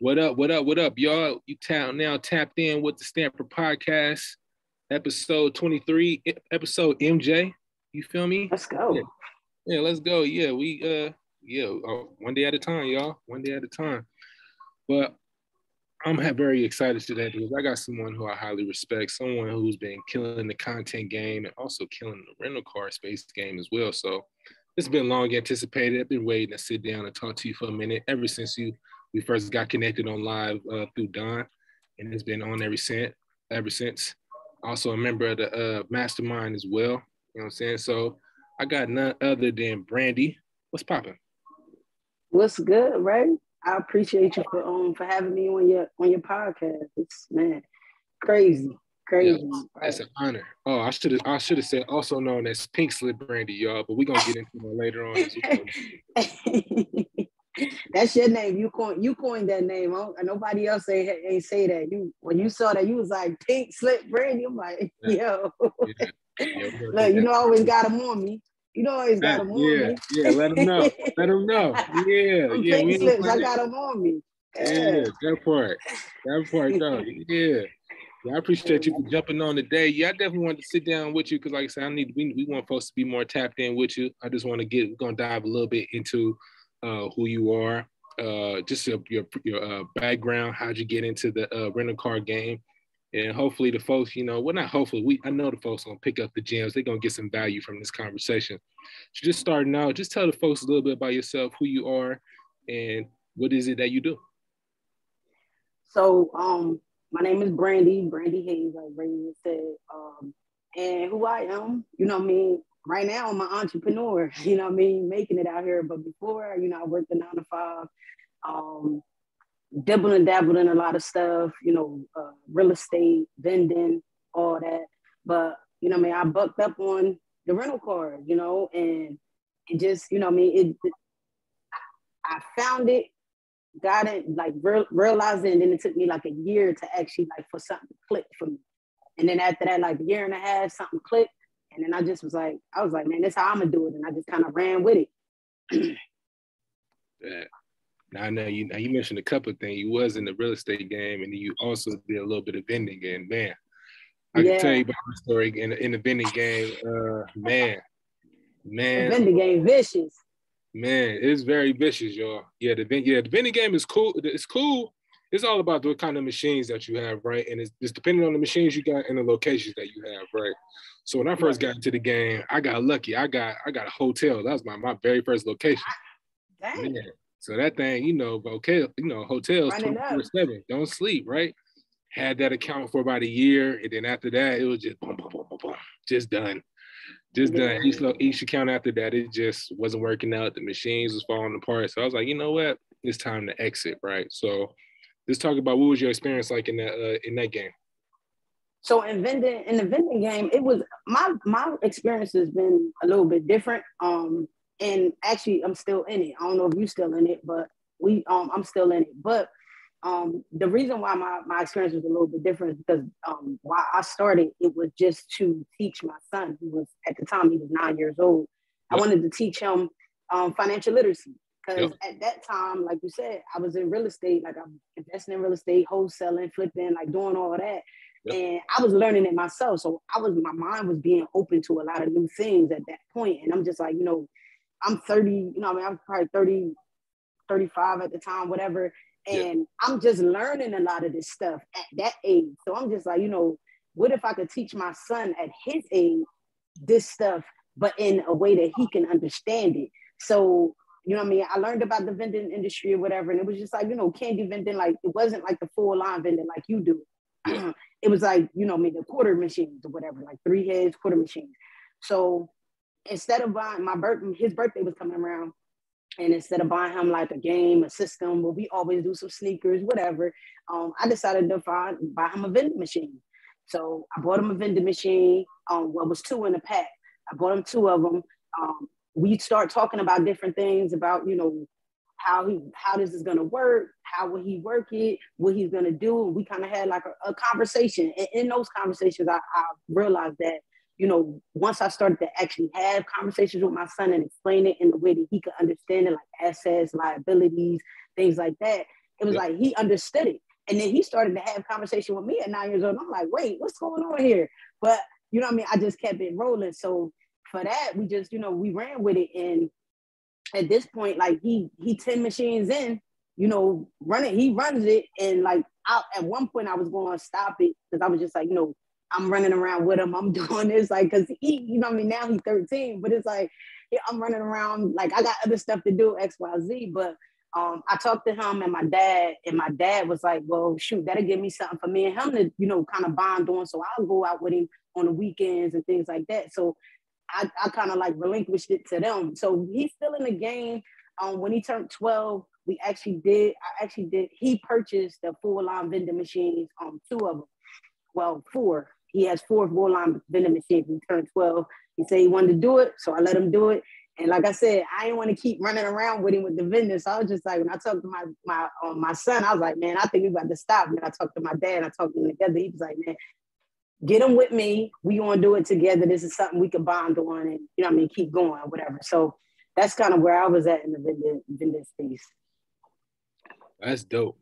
What up? What up? What up, y'all? You now tapped in with the Stamper Podcast, episode 23, episode MJ. You feel me? Let's go. Yeah, let's go. Yeah, one day at a time, y'all. One day at a time. But I'm very excited today because I got someone who I highly respect, someone who's been killing the content game and also killing the rental car space game as well. So it's been long anticipated. I've been waiting to sit down and talk to you for a minute ever since we first got connected on live through Don, and it's been on ever since. Also a member of the mastermind as well. You know what I'm saying? So I got none other than Brandi. What's popping? What's good, Ray? I appreciate you for having me on your podcast. It's crazy. Yeah, it's an honor. Oh, I should have said also known as Pink Slip Brandi, y'all, but we're gonna get into that later on as well. That's your name. You coined that name. Nobody else ain't say that. When you saw that, you was like Pink Slip Brandi. I'm like, yo. Yeah, look, I always got them on me. Always got them on me. Yeah, let them know. Let them know. Yeah. Pink slips, I got them on me. Yeah, that part though. Yeah. I appreciate you for jumping on today. Yeah, I definitely wanted to sit down with you because, like I said, we want folks to be more tapped in with you. I just want to we're gonna dive a little bit into who you are, just your background, how'd you get into the rental car game, and hopefully the folks, not hopefully, I know the folks gonna pick up the gems. They're gonna get some value from this conversation. So just starting out, just tell the folks a little bit about yourself, who you are, and what is it that you do. So, my name is Brandi Hayes, like Brandi said, and who I am, right now I'm an entrepreneur, making it out here. But before, I worked a 9 to 5, dabbled and dabbled in a lot of stuff, real estate, vending, all that. But, I bucked up on the rental car, and it just, I found it, got it, like realized it, and then it took me like a year to actually for something to click for me. And then after that, like a year and a half, something clicked. And then I was like, man, that's how I'm gonna do it. And I just kind of ran with it. Yeah. Now I know you mentioned a couple of things. You was in the real estate game, and then you also did a little bit of vending game. Man, I can tell you about my story in the vending game. Man. The vending game vicious. Man, it's very vicious, y'all. Yeah, the vending game is cool. It's cool. It's all about the kind of machines that you have, right? And it's depending on the machines you got and the locations that you have, right? So when I first got into the game, I got lucky. I got a hotel. That was my very first location. Dang. Man. So that thing, hotels 24/7, don't sleep, right? Had that account for about a year, and then after that, it was just boom, boom, boom, boom, boom, just done. Just done. Each account after that, it just wasn't working out. The machines was falling apart. So I was like, you know what? It's time to exit, right? So let's talk about what was your experience like in that game. So in the vending game, it was my experience has been a little bit different. And actually, I'm still in it. I don't know if you're still in it, but I'm still in it. But the reason why my experience was a little bit different is because why I started, it was just to teach my son, who was at the time, he was 9 years old. Yep. I wanted to teach him financial literacy because at that time, like you said, I was in real estate, like I'm investing in real estate, wholesaling, flipping, like doing all of that. Yep. And I was learning it myself. So my mind was being open to a lot of new things at that point. And I'm just like, I'm 30, I was probably 30, 35 at the time, whatever. And I'm just learning a lot of this stuff at that age. So I'm just like, what if I could teach my son at his age this stuff, but in a way that he can understand it? So, I learned about the vending industry or whatever. And it was just like, candy vending, like it wasn't like the full line vending like you do. It was like, the quarter machines or whatever, like 3 heads, quarter machines. So instead of buying his birthday was coming around. And instead of buying him like a game, a system, where we always do some sneakers, whatever, I decided to buy him a vending machine. So I bought him a vending machine. It was 2 in a pack. I bought him 2 of them. We start talking about different things about, how this is going to work, how will he work it, what he's going to do. And we kind of had like a conversation. And in those conversations, I realized that, once I started to actually have conversations with my son and explain it in a way that he could understand it, like assets, liabilities, things like that, It was like he understood it. And then he started to have conversation with me at 9 years old. I'm like, wait, what's going on here? But you know what I mean? I just kept it rolling. So for that, we just, we ran with it. And at this point, like he 10 machines in, he runs it. And like at one point I was going to stop it because I was just like, I'm running around with him. I'm doing this like, cause he, now he's 13, but it's like, yeah, I'm running around. Like I got other stuff to do, X, Y, Z. But I talked to him and my dad was like, well, shoot, that'll give me something for me and him to, kind of bond on. So I'll go out with him on the weekends and things like that. So I kind of like relinquished it to them. So he's still in the game. When he turned 12, he purchased the full line vending machines, 2 of them. Well, 4. He has 4 full line vending machines. He turned 12. He said he wanted to do it. So I let him do it. And like I said, I didn't want to keep running around with him with the vendors. So I was just like, when I talked to my son, I was like, man, I think we got to stop. And I talked to my dad, I talked to them together. He was like, man, get them with me. We want to do it together. This is something we can bond on and, keep going or whatever. So that's kind of where I was at in the vending space. That's dope.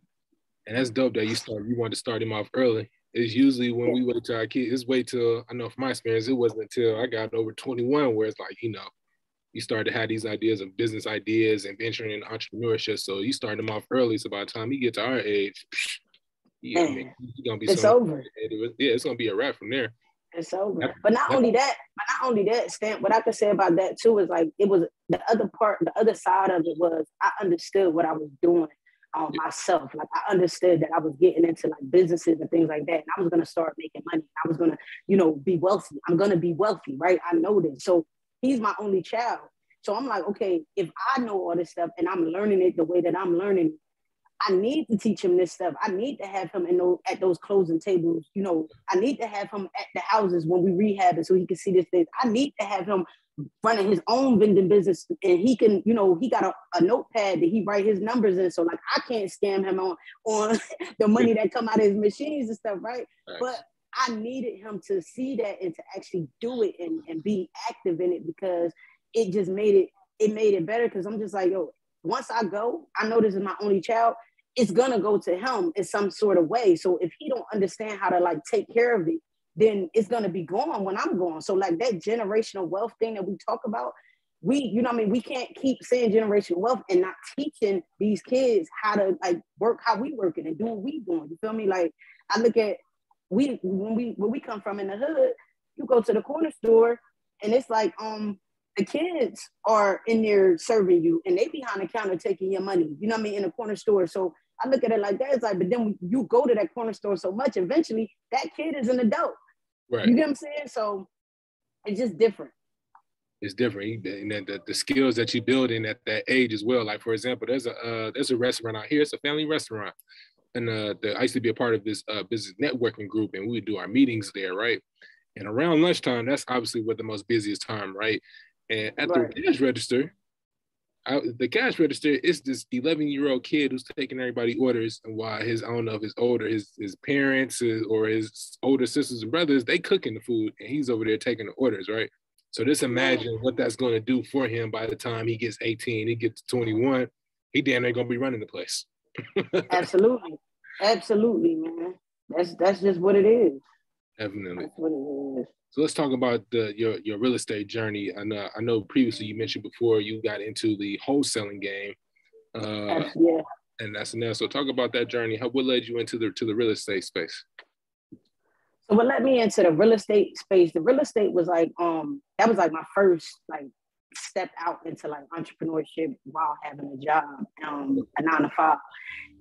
And that's dope that you wanted to start him off early. It's usually when we wait till our kids, it's wait till, I know from my experience, it wasn't until I got over 21 where it's like, you start to have these ideas of business ideas and venturing into entrepreneurship. So you start them off early. So by the time you get to our age, you're gonna be it's over. It's gonna be a wrap from there. It's over. But not only that, Stamp, what I could say about that too is like it was the other side of it was I understood what I was doing myself. Like I understood that I was getting into like businesses and things like that. And I was gonna start making money. I was gonna, be wealthy. I'm gonna be wealthy, right? I know this. So he's my only child. So I'm like, okay, if I know all this stuff and I'm learning it the way that I'm learning, I need to teach him this stuff. I need to have him at those closing tables. I need to have him at the houses when we rehab it so he can see this thing. I need to have him running his own vending business and he can, he got a notepad that he write his numbers in. So like, I can't scam him on the money that come out of his machines and stuff, right? Nice. But I needed him to see that and to actually do it and be active in it because it just made it better. Cause I'm just like, yo, once I go, I know this is my only child. It's gonna go to him in some sort of way. So if he don't understand how to like take care of it, then it's gonna be gone when I'm gone. So like that generational wealth thing that we talk about, we can't keep saying generational wealth and not teaching these kids how to like work how we working and do what we doing. You feel me? Like I look at where we come from in the hood, you go to the corner store and it's like the kids are in there serving you and they behind the counter taking your money, in the corner store. So I look at it like that. It's like, but then you go to that corner store so much, eventually that kid is an adult. Right. You get what I'm saying? So it's just different. It's different. And the skills that you build in at that age as well. Like, for example, there's a restaurant out here. It's a family restaurant. And I used to be a part of this business networking group and we would do our meetings there, right? And around lunchtime, that's obviously what the most busiest time, right? And at the cash register, is this 11-year-old kid who's taking everybody orders, and while I don't know if his parents or his older sisters and brothers, they cooking the food, and he's over there taking the orders, right? So just imagine what that's going to do for him by the time he gets 18, he gets 21, he damn near going to be running the place. Absolutely, man. That's just what it is. Definitely. That's what it is. So let's talk about your real estate journey. I know previously you mentioned before you got into the wholesaling game. And that's now. So talk about that journey. What led you into the real estate space? So what led me into the real estate space? The real estate was like that was like my first like step out into like entrepreneurship while having a job, a 9 to 5.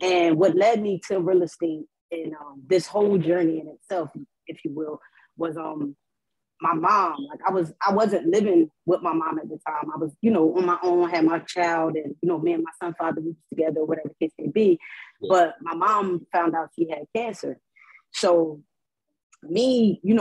And what led me to real estate and this whole journey in itself, if you will, was my mom. Like I wasn't living with my mom at the time. I was, on my own, had my child, and me and my son father was together, whatever the case may be. Yeah. But my mom found out she had cancer. So me, we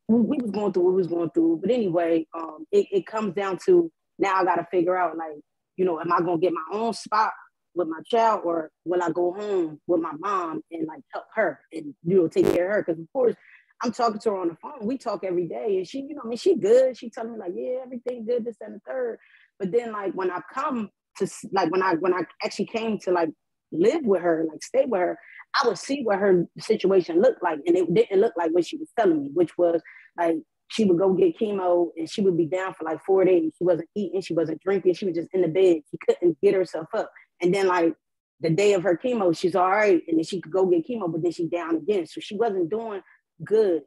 was going through what we was going through. But anyway, it comes down to now I gotta figure out like, am I gonna get my own spot with my child, or will I go home with my mom and like help her and take care of her? Because of course I'm talking to her on the phone. We talk every day, and she, she good. She telling me like, yeah, everything good, this and the third. But then like when I come to like when I actually came to like live with her, like stay with her, I would see what her situation looked like. And it didn't look like what she was telling me, which was like, she would go get chemo and she would be down for like 4 days. She wasn't eating, she wasn't drinking, she was just in the bed. She couldn't get herself up. And then like the day of her chemo, she's all right. And then she could go get chemo, but then she down again. So she wasn't doing good.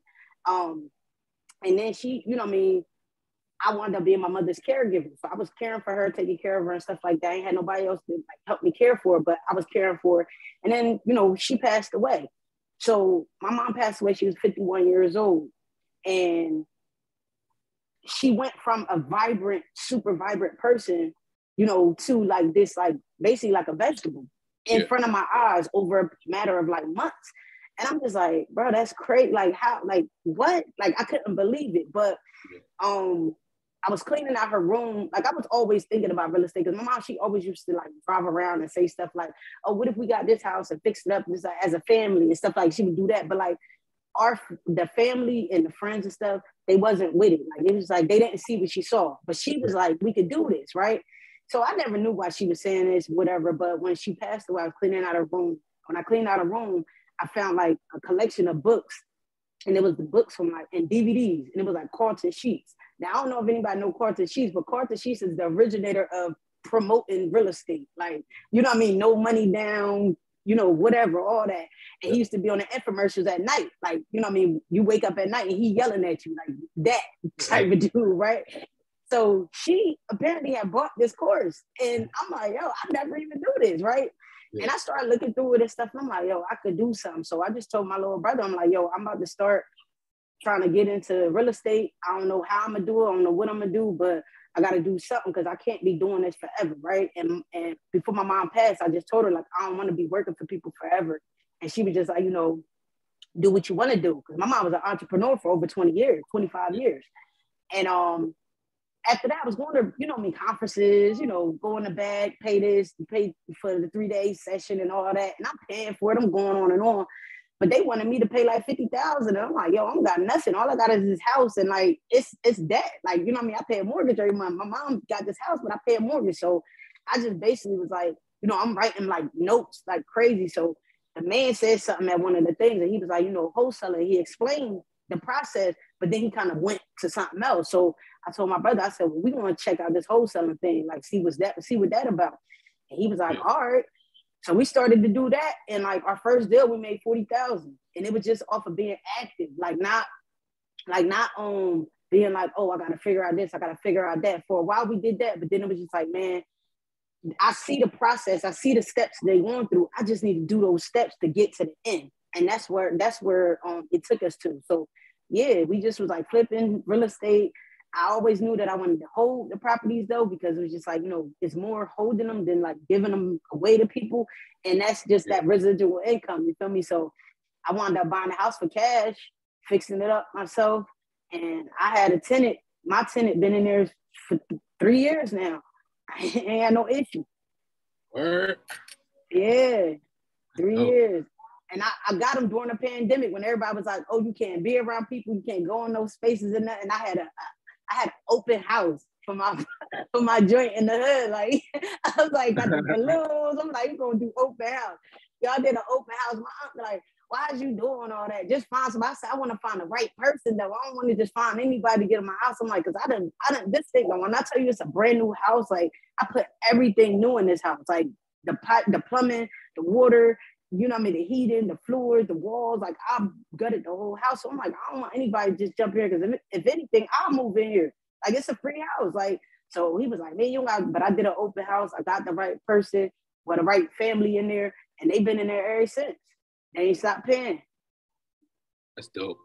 And then she, you know what I mean, I wound up being my mother's caregiver. So I was caring for her, taking care of her and stuff like that. I ain't had nobody else to like help me care for her, but I was caring for her. And then, you know, she passed away. So my mom passed away, she was 51 years old. And she went from a vibrant, super vibrant person, you know, to like this, like basically like a vegetable in front of my eyes over a matter of like months. And I'm just like, bro, that's crazy. Like how, like what? Like I couldn't believe it. But I was cleaning out her room. Like I was always thinking about real estate because my mom, she always used to like drive around and say stuff like, oh, what if we got this house and fix it up this, as a family and stuff like she would do that. But like the family and the friends and stuff, they wasn't with it. Like it was like, they didn't see what she saw, but she was like, we could do this, right? So I never knew why she was saying this, whatever. But when she passed away, I was cleaning out her room. When I cleaned out her room, I found like a collection of books, and it was the books from like, and DVDs, and it was like Carlton Sheets. Now, I don't know if anybody know Carlton Sheets, but Carlton Sheets is the originator of promoting real estate. Like, you know what I mean? No money down, you know, whatever, all that. And he used to be on the infomercials at night. Like, you know what I mean? You wake up at night and he yelling at you like that type of dude, right? So she apparently had bought this course. And I'm like, yo, I never even knew this, right? Yeah. And I started looking through it and stuff. And I'm like, yo, I could do something. So I just told my little brother, I'm like, yo, I'm about to start trying to get into real estate. I don't know how I'm gonna do it. I don't know what I'm gonna do, but I gotta do something because I can't be doing this forever, right? And before my mom passed, I just told her, like, I don't want to be working for people forever. And she was just like, you know, do what you want to do. Because my mom was an entrepreneur for over 20 years, 25 years. And after that, I was going to, you know, I mean, conferences, you know, go in the bag, pay this, pay for the 3-day session and all that. And I'm paying for it. I'm going on and on. But they wanted me to pay like $50,000. And I'm like, yo, I don't got nothing. All I got is this house. And like, it's debt. Like, you know what I mean? I pay a mortgage every month. My mom got this house, but I pay a mortgage. So I just basically was like, you know, I'm writing like notes like crazy. So the man said something at one of the things, and he was like, you know, wholesaler. He explained the process, but then he kind of went to something else. So I told my brother, I said, well, we want to check out this wholesaling thing, like see what that about. And he was like, all right. So we started to do that. And like our first deal, we made 40,000. And it was just off of being active, not being like, oh, I got to figure out this, I got to figure out that. For a while we did that, but then it was just like, man, I see the process, I see the steps they're going through. I just need to do those steps to get to the end. And that's where it took us to. So yeah, we just was like flipping real estate. I always knew that I wanted to hold the properties though, because it was just like, you know, it's more holding them than like giving them away to people. And that's just that residual income, you feel me? So I wound up buying a house for cash, fixing it up myself. And I had a tenant, my tenant been in there for 3 years now. I ain't had no issue. Word. Yeah, 3 years. And I got them during the pandemic when everybody was like, oh, you can't be around people, you can't go in those spaces and that. And I had open house for my joint in the hood. Like, I was like, got the balloons. I'm like, you gonna do open house. Y'all did an open house. My aunt like, why is you doing all that? Just find somebody. I said, I want to find the right person though. I don't want to just find anybody to get in my house. I'm like, cause I didn't this thing, when I tell you it's a brand new house, like I put everything new in this house. Like the pipe, the plumbing, the water, you know what I mean, the heating, the floors, the walls, like I gutted the whole house. So I'm like, I don't want anybody to just jump here because if anything, I'll move in here. Like it's a free house. Like, so he was like, man, you got, but I did an open house. I got the right person with the right family in there, and they've been in there ever since. They ain't stopped paying. That's dope.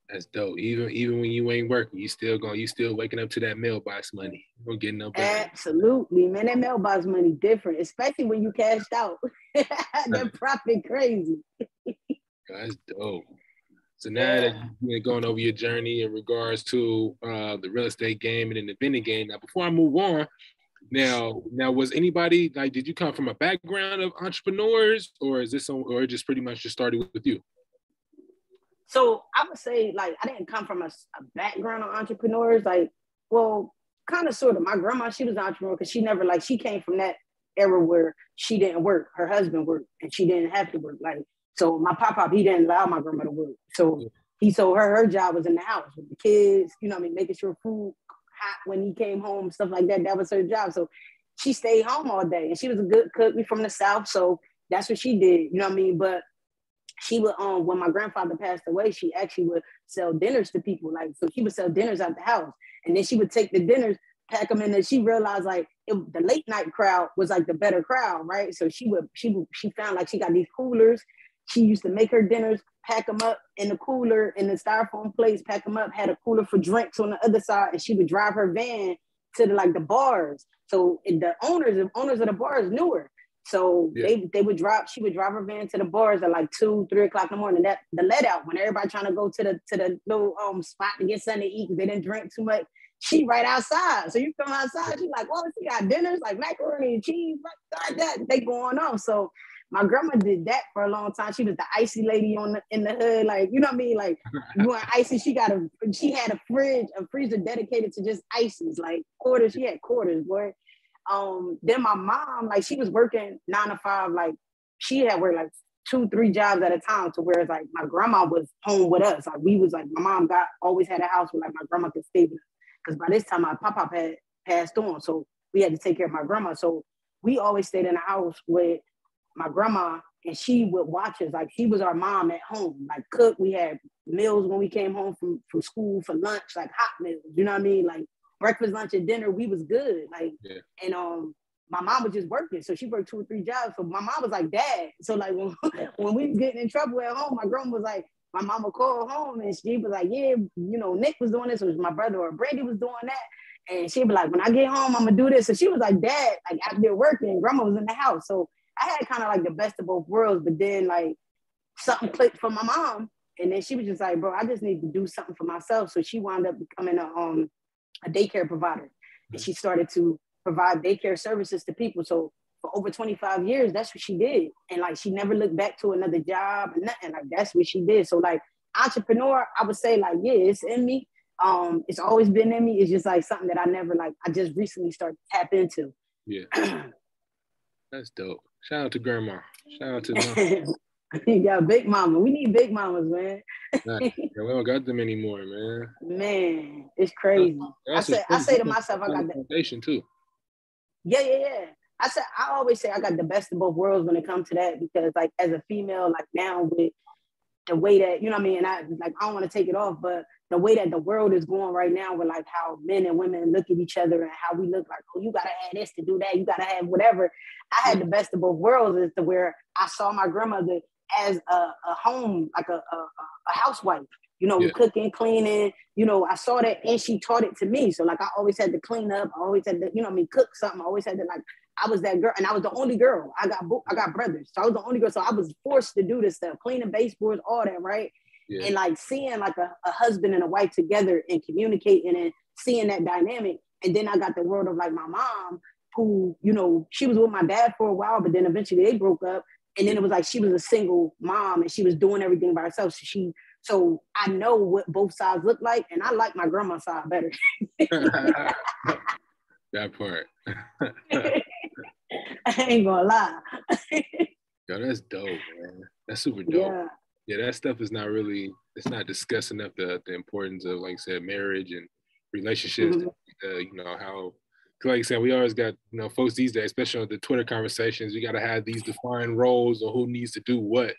That's dope. Even when you ain't working, you still waking up to that mailbox money. You don't get no better. Absolutely, man. That mailbox money different, especially when you cashed out. That profit crazy. That's dope. So now that you've been going over your journey in regards to the real estate game and the vending game, now before I move on, now was anybody like, did you come from a background of entrepreneurs, or is this or just pretty much just started with you? So I would say, like, I didn't come from a background of entrepreneurs. Like, well, kind of, sort of. My grandma, she was an entrepreneur because she never, like, she came from that era where she didn't work. Her husband worked and she didn't have to work. Like, so my pop, he didn't allow my grandma to work. So he told her job was in the house with the kids, you know what I mean, making sure food hot when he came home, stuff like that. That was her job. So she stayed home all day and she was a good cook. We from the South. So that's what she did, you know what I mean? But she would, when my grandfather passed away, she actually would sell dinners to people. Like, so she would sell dinners at the house. And then she would take the dinners, pack them in, and she realized like the late night crowd was like the better crowd, right? So she found like she got these coolers. She used to make her dinners, pack them up in the cooler, in the styrofoam plates, pack them up, had a cooler for drinks on the other side, and she would drive her van to the bars. So the owners of the bars knew her. So they would she would drive her van to the bars at like 2, 3 o'clock in the morning. That the let out when everybody trying to go to the little spot to get something to eat because they didn't drink too much. She right outside. So you come outside, she's like, well, she got dinners like macaroni and cheese, like that. They going on. So my grandma did that for a long time. She was the icy lady in the hood, like, you know what I mean? Like, you want icy, she had a freezer dedicated to just ices, like quarters. She had quarters, boy. Then my mom, like, she was working 9 to 5, like she had worked like 2, 3 jobs at a time, to where it's like my grandma was home with us. Like, we was like, my mom always had a house where like my grandma could stay with us. Because by this time my pop had passed on, so we had to take care of my grandma. So we always stayed in the house with my grandma, and she would watch us. Like, she was our mom at home, like cook. We had meals when we came home from school for lunch, like hot meals, you know what I mean? Like breakfast, lunch, and dinner, we was good. Like, and my mom was just working, so she worked 2 or 3 jobs. So my mom was like dad. So like when we was getting in trouble at home, my grandma was like, my mama called home and she was like, yeah, you know, Nick was doing this, or my brother or Brandi was doing that. And she'd be like, when I get home, I'm gonna do this. So she was like, dad, like out there working, grandma was in the house. So I had kind of like the best of both worlds, but then like something clicked for my mom. And then she was just like, bro, I just need to do something for myself. So she wound up becoming a daycare provider. And she started to provide daycare services to people. So for over 25 years, that's what she did. And like, she never looked back to another job or nothing. Like, that's what she did. So like, entrepreneur, I would say like, yeah, it's in me. It's always been in me. It's just like something that I just recently started to tap into. Yeah. That's dope. Shout out to grandma. Shout out to mom. You got big mama. We need big mamas, man. Nah, we don't got them anymore, man. Man, it's crazy. I say to myself, I got the foundation too. Yeah. I always say I got the best of both worlds when it comes to that, because like as a female, like now with the way that, you know what I mean, and I don't want to take it off, but the way that the world is going right now with like how men and women look at each other and how we look like, oh, you gotta have this to do that, you gotta have whatever. I had the best of both worlds, as to where I saw my grandmother as a home, like a housewife, you know, cooking, cleaning, you know, I saw that, and she taught it to me. So like, I always had to clean up, I always had to, you know what I mean, cook something. I always had to, like, I was that girl, and I was the only girl. I got brothers, so I was the only girl. So I was forced to do this stuff, cleaning baseboards, all that, right? Yeah. And like seeing like a husband and a wife together and communicating and seeing that dynamic. And then I got the world of like my mom, who, you know, she was with my dad for a while, but then eventually they broke up. And then it was like she was a single mom and she was doing everything by herself. So I know what both sides look like, and I like my grandma's side better. That part. I ain't gonna lie. Yo, that's dope, man. That's super dope. Yeah, that stuff is not really, it's not discussed enough, the importance of, like I said, marriage and relationships. You know, how, like I said, we always got, you know, folks these days, especially on the Twitter conversations, we got to have these defined roles or who needs to do what.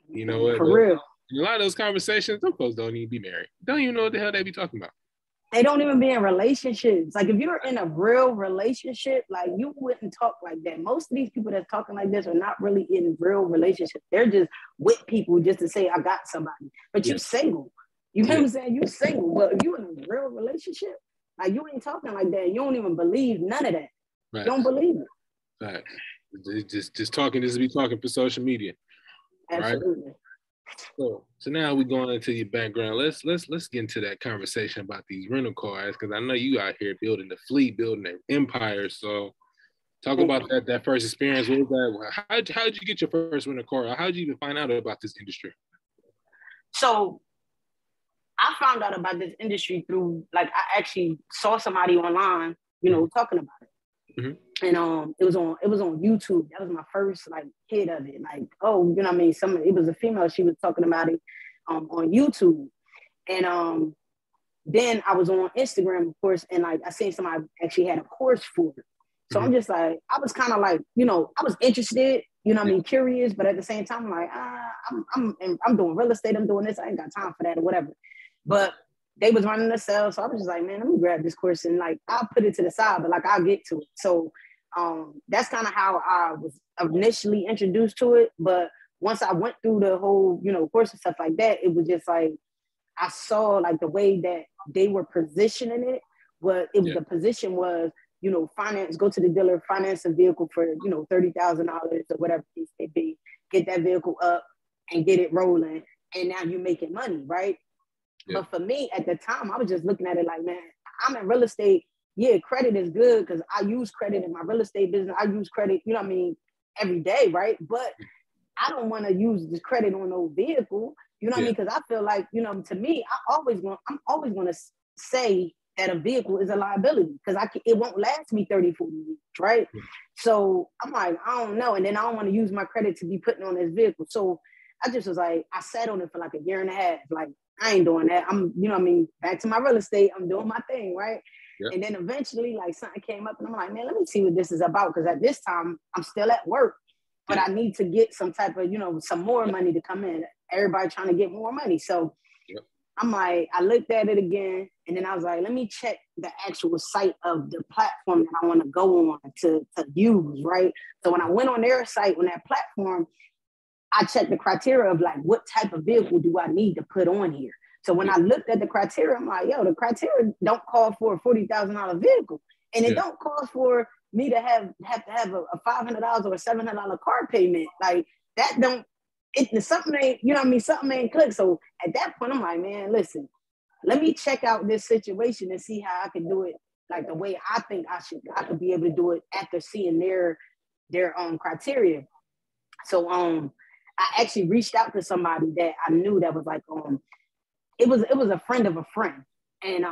You know what? For real. In a lot of those conversations, those folks don't even be married. Don't even know what the hell they be talking about. They don't even be in relationships. Like, if you're in a real relationship, like, you wouldn't talk like that. Most of these people that's talking like this are not really in real relationships. They're just with people just to say, I got somebody. But you're single. You know what I'm saying? You're single. But if you're in a real relationship, like, you ain't talking like that. You don't even believe none of that. Right. You don't believe it. Right. Just talking, just to be talking for social media. Absolutely. Right? So now we're going into your background. Let's get into that conversation about these rental cars, because I know you out here building the fleet, building an empire. So talk about that first experience. What was that? How did you get your first rental car? How did you even find out about this industry? So I found out about this industry through, like, I actually saw somebody online, you know, talking about it. And it was on YouTube. That was my first like hit of it. Like, oh, you know what I mean? It was a female, she was talking about it on YouTube. And then I was on Instagram, of course, and like I seen somebody actually had a course for it. So I'm just like, I was kind of like, you know, I was interested, you know what I mean, curious, but at the same time, I'm like, I'm doing real estate, I'm doing this, I ain't got time for that or whatever. But they was running the sale, so I was just like, man, let me grab this course and like I'll put it to the side, but like I'll get to it. So that's kind of how I was initially introduced to it. But once I went through the whole, you know, course and stuff like that, it was just like I saw like the way that they were positioning it. The position was, you know, go to the dealer, finance a vehicle for, you know, $30,000 or whatever it may be, get that vehicle up and get it rolling, and now you're making money, right? Yeah. But for me at the time, I was just looking at it like, man, I'm in real estate. Yeah, credit is good because I use credit in my real estate business. I use credit, you know what I mean, every day, right? But I don't want to use this credit on no vehicle, you know what I mean? Because I feel like, you know, to me, I'm always going to say that a vehicle is a liability because it won't last me 30, 40 years, right? So I'm like, I don't know. And then I don't want to use my credit to be putting on this vehicle. So I just was like, I sat on it for like a year and a half. Like, I ain't doing that. I'm, you know what I mean? Back to my real estate. I'm doing my thing, right? Yep. And then eventually, like, something came up and I'm like, man, let me see what this is about. Because at this time, I'm still at work. But I need to get some type of, you know, some more money to come in. Everybody trying to get more money. So I'm like, I looked at it again. And then I was like, let me check the actual site of the platform that I want to go on to use, right? So when I went on their site, on that platform, I checked the criteria of like, what type of vehicle do I need to put on here? So when I looked at the criteria, I'm like, yo, the criteria don't call for a $40,000 vehicle. And it don't call for me to have to have a $500 or a $700 car payment. Like that something ain't, you know what I mean? Something ain't click. So at that point, I'm like, man, listen, let me check out this situation and see how I can do it like the way I think I could be able to do it after seeing their criteria. So I actually reached out to somebody that I knew that was like it was a friend of a friend, and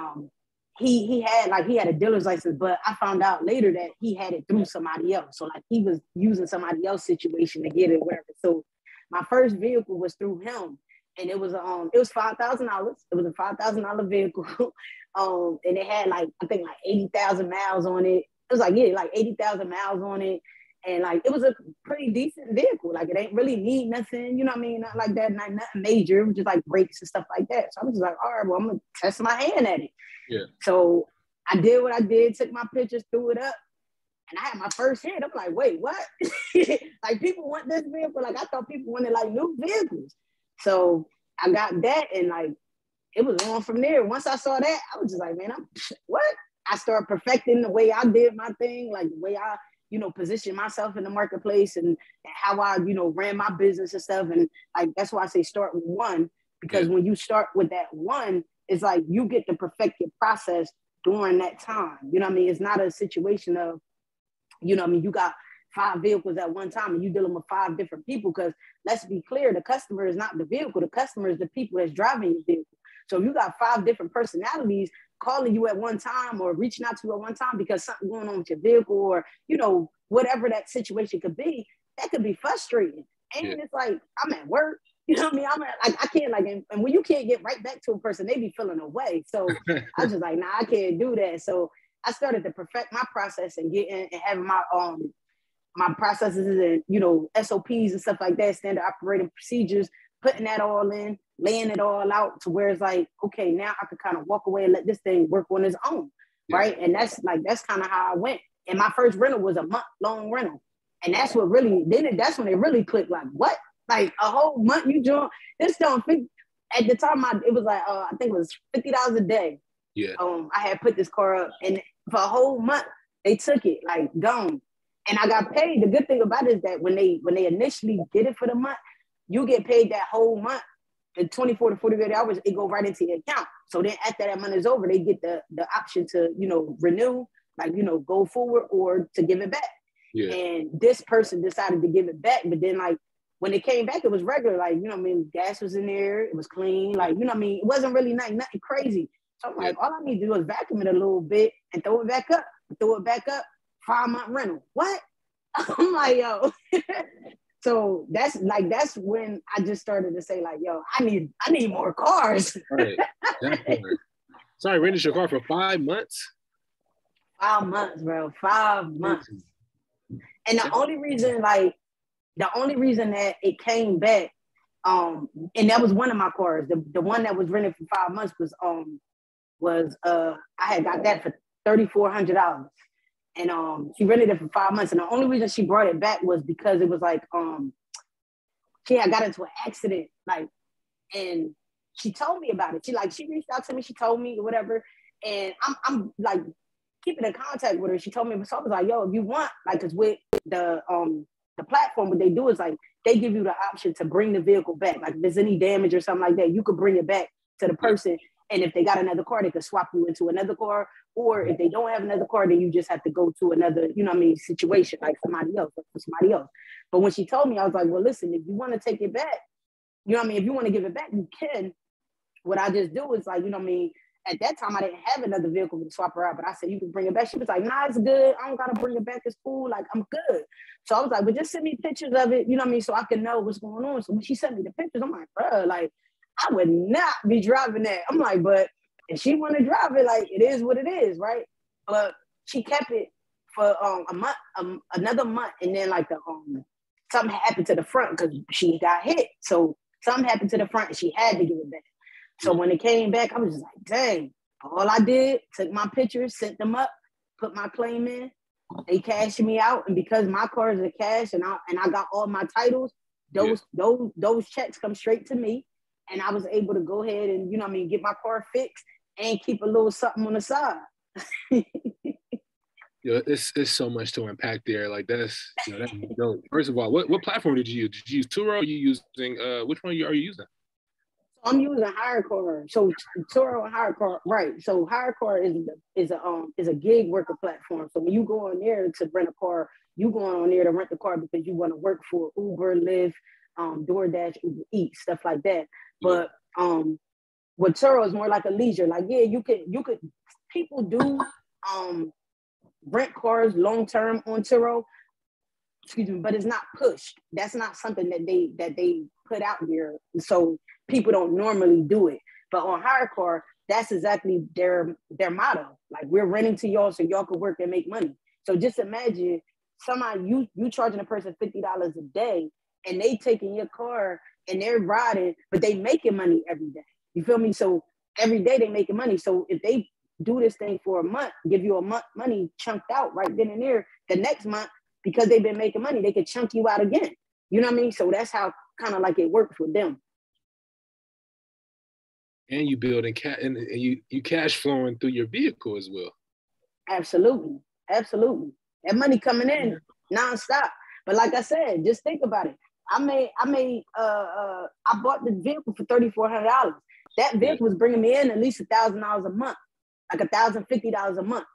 he had a dealer's license, but I found out later that he had it through somebody else. So like he was using somebody else's situation to get it, whatever. So my first vehicle was through him, and it was $5,000. It was a $5,000 vehicle, and it had like I think like 80,000 miles on it. It was like like 80,000 miles on it. And like, it was a pretty decent vehicle. Like it ain't really need nothing, you know what I mean? Not like that, not nothing major. It was just like brakes and stuff like that. So I was just like, all right, well, I'm gonna test my hand at it. Yeah. So I did what I did, took my pictures, threw it up, and I had my first hit. I'm like, wait, what? Like people want this vehicle? Like I thought people wanted like new vehicles. So I got that, and like, it was on from there. Once I saw that, I was just like, man, what? I started perfecting the way I did my thing, like the way I, you know, position myself in the marketplace and how I, you know, ran my business and stuff. And like, that's why I say start with one, because when you start with that one, it's like you get to perfect your process during that time. You know what I mean? It's not a situation of, you know what I mean, you got 5 vehicles at one time and you're dealing with 5 different people, because let's be clear, the customer is not the vehicle. The customer is the people that's driving your vehicle. So if you got 5 different personalities calling you at one time or reaching out to you at one time because something going on with your vehicle or, you know, whatever that situation could be, that could be frustrating. And it's like, I'm at work, you know what I mean? I can't like, and when you can't get right back to a person, they be feeling away. So I was just like, nah, I can't do that. So I started to perfect my process and getting and having my processes and, you know, SOPs and stuff like that, standard operating procedures, putting that all in, laying it all out to where it's like, okay, now I could kind of walk away and let this thing work on its own, right? And that's kind of how I went. And my first rental was a month-long rental. And that's what really, that's when it really clicked, like, what? Like a whole month you join, this don't fit. At the time, it was like, I think it was $50 a day. Yeah. I had put this car up, and for a whole month, they took it, like, gone. And I got paid. The good thing about it is that when they initially get it for the month, you get paid that whole month. The 24 to 48 hours, it go right into your account. So then after that month is over, they get the option to, you know, renew, like, you know, go forward or to give it back. Yeah. And this person decided to give it back. But then, like, when it came back, it was regular. Like, you know what I mean? Gas was in there. It was clean. Like, you know what I mean? It wasn't really nothing crazy. So I'm like, all I need to do is vacuum it a little bit and throw it back up. 5-month rental. What? I'm like, yo. So that's when I just started to say, like, yo, I need more cars. Right. Sorry, rented your car for 5 months? 5 months, bro. 5 months. And the only reason that it came back, and that was one of my cars. The one that was rented for 5 months was I had got that for $3,400. And she rented it for 5 months. And the only reason she brought it back was because it was like she had got into an accident, like, and she told me about it. She reached out to me, she told me whatever. And I'm like keeping in contact with her. She told me, so I was like, yo, if you want, like, cause with the platform, what they do is like they give you the option to bring the vehicle back. Like if there's any damage or something like that, you could bring it back to the person. And if they got another car, they could swap you into another car. Or if they don't have another car, then you just have to go to another, situation, like somebody else. But when she told me, I was like, well, listen, if you want to take it back, if you want to give it back, you can. What I just do is like, at that time, I didn't have another vehicle to swap her out, but I said, you can bring it back. She was like, nah, it's good. I don't got to bring it back. It's cool. Like, I'm good. So I was like, well, just send me pictures of it, so I can know what's going on. So when she sent me the pictures, I'm like, bro, like, I would not be driving that. I'm like, but if she want to drive it, like, it is what it is, right? But she kept it for a month, another month, and then like something happened to the front because she got hit. So something happened to the front, and she had to give it back. So when it came back, I was just like, dang. All I did, took my pictures, sent them up, put my claim in. They cashed me out, and because my cars are cash, and I got all my titles, those checks come straight to me. And I was able to go ahead and, get my car fixed and keep a little something on the side. It's so much to unpack there. Like that's dope. First of all, what platform did you use? Did you use Turo? Or are you using which one are you using? I'm using HireCar. So Turo and HireCar, right? So HireCar is a gig worker platform. So when you go on there to rent a car, you going on there to rent the car because you want to work for Uber, Lyft, DoorDash, Uber Eats, stuff like that. But with Turo is more like a leisure. Like, yeah, you could people do rent cars long term on Turo, but it's not pushed. That's not something that they put out there. So people don't normally do it. But on HireCar, that's exactly their motto. Like, we're renting to y'all so y'all can work and make money. So just imagine somebody you charging a person $50 a day, and they taking your car and they're riding, but they making money every day. You feel me? So every day they making money. So if they do this thing for a month, give you a month money chunked out right then and there, the next month, because they've been making money, they could chunk you out again. You know what I mean? So that's how kind of like it works with them. And you building and you cash flowing through your vehicle as well. Absolutely. That money coming in nonstop. But like I said, just think about it. I bought the vehicle for $3,400. That vehicle was bringing me in at least $1,000 a month, like $1,050 a month.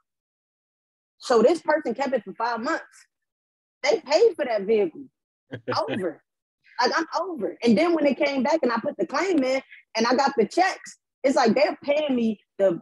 So this person kept it for 5 months. They paid for that vehicle. Over. Like, I'm over. And then when they came back and I put the claim in and I got the checks, it's like they're paying me the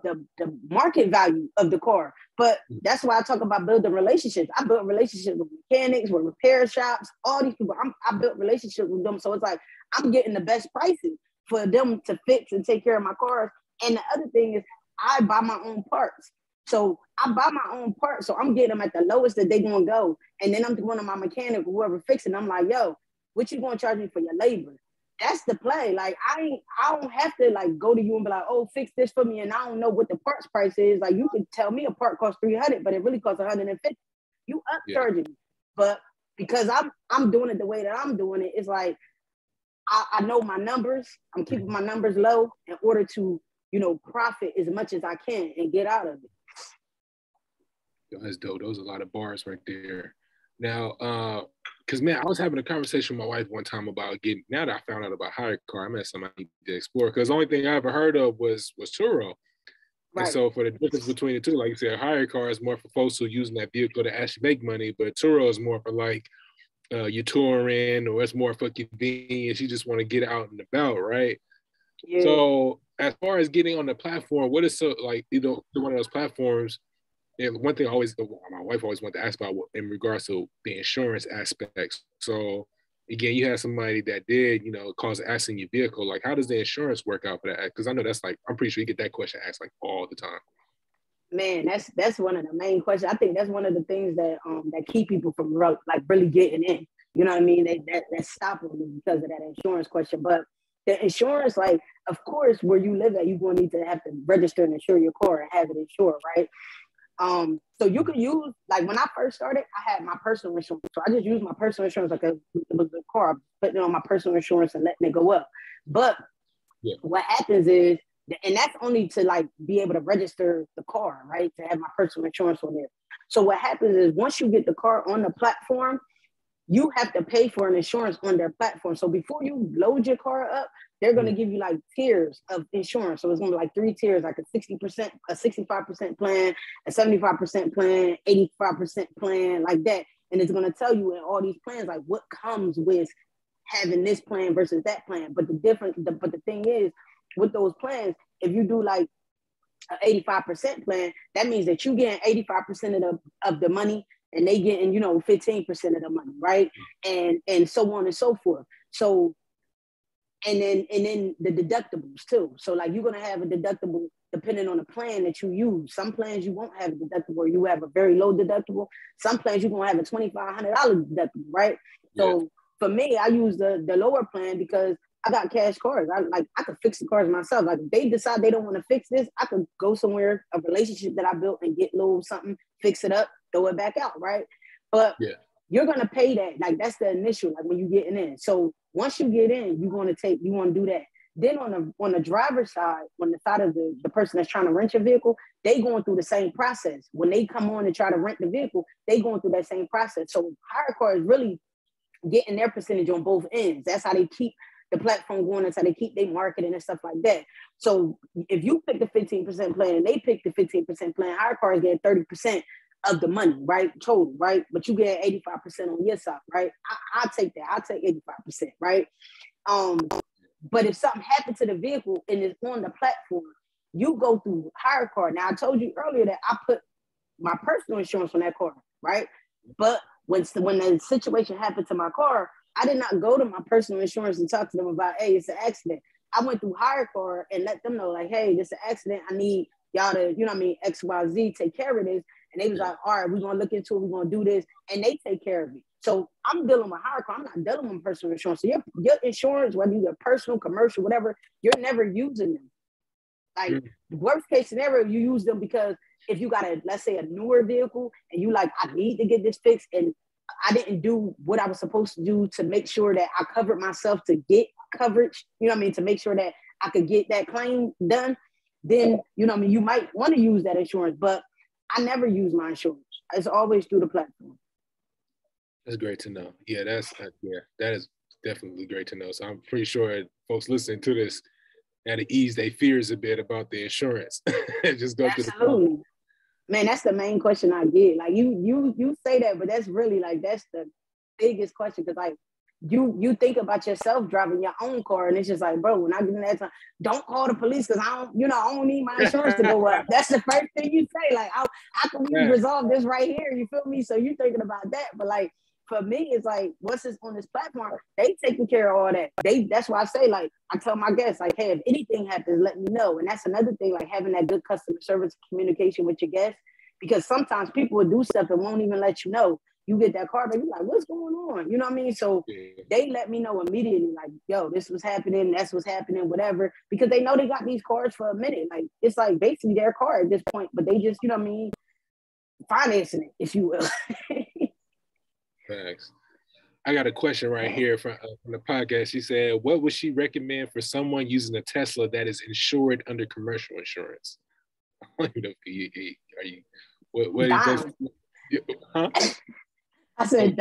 market value of the car. But that's why I talk about building relationships. I built relationships with mechanics, with repair shops, all these people. I built relationships with them. So it's like I'm getting the best prices for them to fix and take care of my cars. And the other thing is I buy my own parts. So I buy my own parts. So I'm getting them at the lowest that they're going to go. And then I'm going to my mechanic, whoever fixing, I'm like, yo, what you going to charge me for your labor? That's the play. Like, I don't have to like go to you and be like, oh, fix this for me. And I don't know what the parts price is. Like, you can tell me a part costs $300, but it really costs $150. You upcharging me. But because I'm doing it the way that I'm doing it, it's like, I know my numbers. I'm keeping my numbers low in order to, profit as much as I can and get out of it. Yo, that's dope. Those are a lot of bars right there. Now, because man, I was having a conversation with my wife one time about now that I found out about HireCar, I met somebody to explore, because the only thing I ever heard of was Turo. Right. And so for the difference between the two, like you said, HireCar is more for folks who are using that vehicle to actually make money, but Turo is more for like you touring, or it's more for convenience. You just want to get out and about, right? Yeah. So as far as getting on the platform, what is so like, one of those platforms, And one thing my wife always wanted to ask about in regards to the insurance aspects. So again, you have somebody that did, cause an accident in your vehicle. Like, how does the insurance work out for that? Because I know that's like, I'm pretty sure you get that question asked like all the time. Man, that's one of the main questions. I think that's one of the things that that keep people from really getting in. You know what I mean? That stop them because of that insurance question. But the insurance, like, of course, where you live at, you're going to need to have to register and insure your car and have it insured, right? So you could use, like, when I first started, I had my personal insurance. So I just used my personal insurance like it was a car, putting it on my personal insurance and letting it go up. But what happens is, and that's only to like be able to register the car, right? To have my personal insurance on there. So what happens is once you get the car on the platform, you have to pay for an insurance on their platform. So before you load your car up, they're going to give you like tiers of insurance. So it's going to be like 3 tiers, like a 60%, a 65% plan, a 75% plan, 85% plan, like that. And it's going to tell you in all these plans, like what comes with having this plan versus that plan. But the thing is, with those plans, if you do like an 85% plan, that means that you get 85% of the money and they getting, 15% of the money, right? And so on and so forth. So, and then the deductibles too. So like you're gonna have a deductible depending on the plan that you use. Some plans you won't have a deductible, or you have a very low deductible. Some plans you're gonna have a $2,500 deductible, right? So for me, I use the lower plan because I got cash cars. I could fix the cars myself. Like if they decide they don't want to fix this, I could go somewhere, a relationship that I built, and get a little something, fix it up, throw it back out, right? But you're gonna pay that. Like that's the initial, like when you're getting in. So once you get in, you want to do that. Then on the driver's side, on the side of the person that's trying to rent your vehicle, they going through the same process. When they come on and try to rent the vehicle, they going through that same process. So hire cars really getting their percentage on both ends. That's how they keep the platform going. That's how they keep their marketing and stuff like that. So if you pick the 15% plan and they pick the 15% plan, hire cars get 30% of the money, right? Total, right? But you get 85% on your side, right? I'll take that. I'll take 85%, right? But if something happened to the vehicle and it's on the platform, you go through hire car. Now, I told you earlier that I put my personal insurance on that car, right? But when the situation happened to my car, I did not go to my personal insurance and talk to them about, hey, it's an accident. I went through hire car and let them know, like, hey, this is an accident. I need y'all to, X, Y, Z, take care of this. And they was like, all right, we're going to look into it. We're going to do this. And they take care of it. So I'm dealing with hire car. I'm not dealing with personal insurance. So your insurance, whether you're personal, commercial, whatever, you're never using them. Like worst case scenario, you use them because if you got let's say a newer vehicle and you like, I need to get this fixed and I didn't do what I was supposed to do to make sure that I covered myself to get coverage, to make sure that I could get that claim done, then, you might want to use that insurance, but I never use my insurance. It's always through the platform. That's great to know. Yeah, that is definitely great to know. So I'm pretty sure folks listening to this had to ease their fears a bit about the insurance. Just go through the Man, that's the main question I get. Like you say that, but that's really like that's the biggest question because like you think about yourself driving your own car, and it's just like, bro, when I get in that time, don't call the police because I don't need my insurance to go up. That's the first thing you say. Like, how can we resolve this right here? You feel me? So you're thinking about that, but like for me, it's like once it's on this platform, they taking care of all that. That's why I say, like, I tell my guests, like, hey, if anything happens, let me know. And that's another thing, like having that good customer service communication with your guests, because sometimes people will do stuff and won't even let you know. You get that car, but you're like, what's going on? You know what I mean? So they let me know immediately, like, yo, this was happening, that's what's happening, whatever, because they know they got these cars for a minute. Like, it's like basically their car at this point, but they just, financing it, if you will. Thanks. I got a question right here from the podcast. She said, what would she recommend for someone using a Tesla that is insured under commercial insurance? Are you, what huh? I said,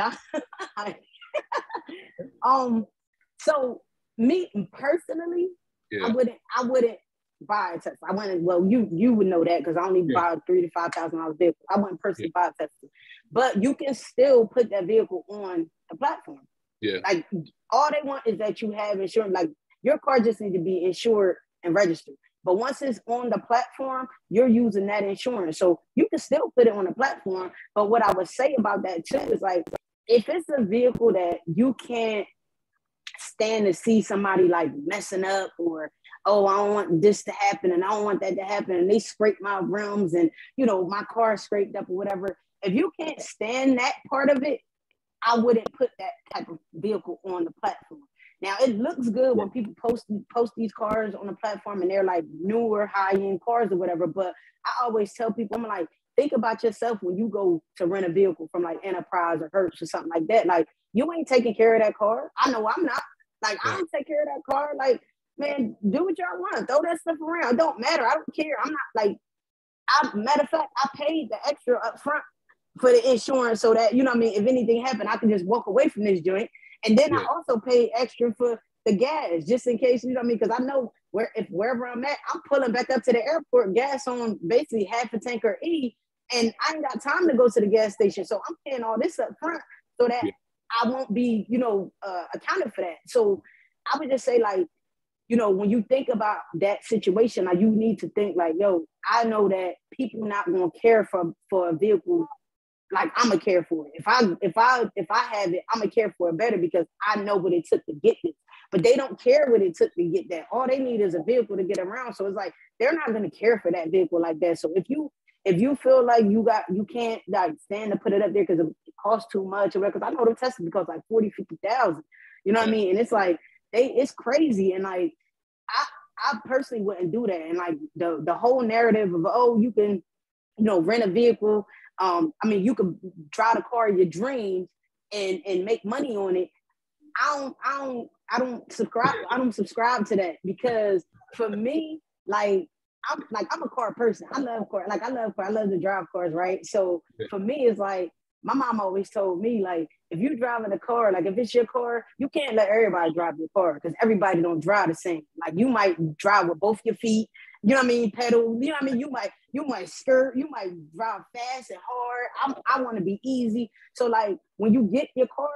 so me personally, I wouldn't buy a Tesla. I wouldn't, well, you would know that because I only buy a $3,000 to $5,000 vehicle. I wouldn't personally buy a Tesla. But you can still put that vehicle on the platform. Yeah. Like all they want is that you have insurance. Like your car just needs to be insured and registered. But once it's on the platform, you're using that insurance. So you can still put it on the platform. But what I would say about that too is like, if it's a vehicle that you can't stand to see somebody like messing up, or, oh, I don't want this to happen and I don't want that to happen, and they scrape my rims and, you know, my car scraped up or whatever. If you can't stand that part of it, I wouldn't put that type of vehicle on the platform. Now, it looks good when people post these cars on the platform and they're like newer, high-end cars or whatever. But I always tell people, I'm like, think about yourself when you go to rent a vehicle from like Enterprise or Hertz or something like that. Like, you ain't taking care of that car. I know I'm not. Like, I don't take care of that car. Like, man, do what y'all want. Throw that stuff around. It don't matter. I don't care. I'm not like, matter of fact, I paid the extra up front for the insurance so that, you know what I mean, if anything happened, I can just walk away from this joint. And then I also paid extra for the gas, just in case, you know what I mean? Because I know wherever I'm at, I'm pulling back up to the airport, gas on basically half a tank or E, and I ain't got time to go to the gas station. So I'm paying all this up front so that I won't be, you know, accounted for that. So I would just say, like, you know, when you think about that situation, like, you need to think like, yo, I know that people not gonna care for a vehicle like I'm gonna care for it. If I have it, I'm gonna care for it better because I know what it took to get this. But they don't care what it took to get that. All they need is a vehicle to get around. So it's like they're not gonna care for that vehicle like that. So if you feel like you can't like stand to put it up there because it costs too much or because I know them Teslas because like 40, 50,000. You know what I mean? And it's like it's crazy. And like I personally wouldn't do that. And like the whole narrative of, oh, you can, you know, rent a vehicle. I mean, you could drive the car of your dreams and make money on it. I don't subscribe to that because for me, like I'm a car person. I love car. I love to drive cars, right? So for me, it's like my mom always told me, like, if you're driving a car, like if it's your car, you can't let everybody drive your car because everybody don't drive the same. Like you might drive with both your feet, you know what I mean, pedal, you know what I mean? You might skirt, you might drive fast and hard. I want to be easy. So like when you get your car,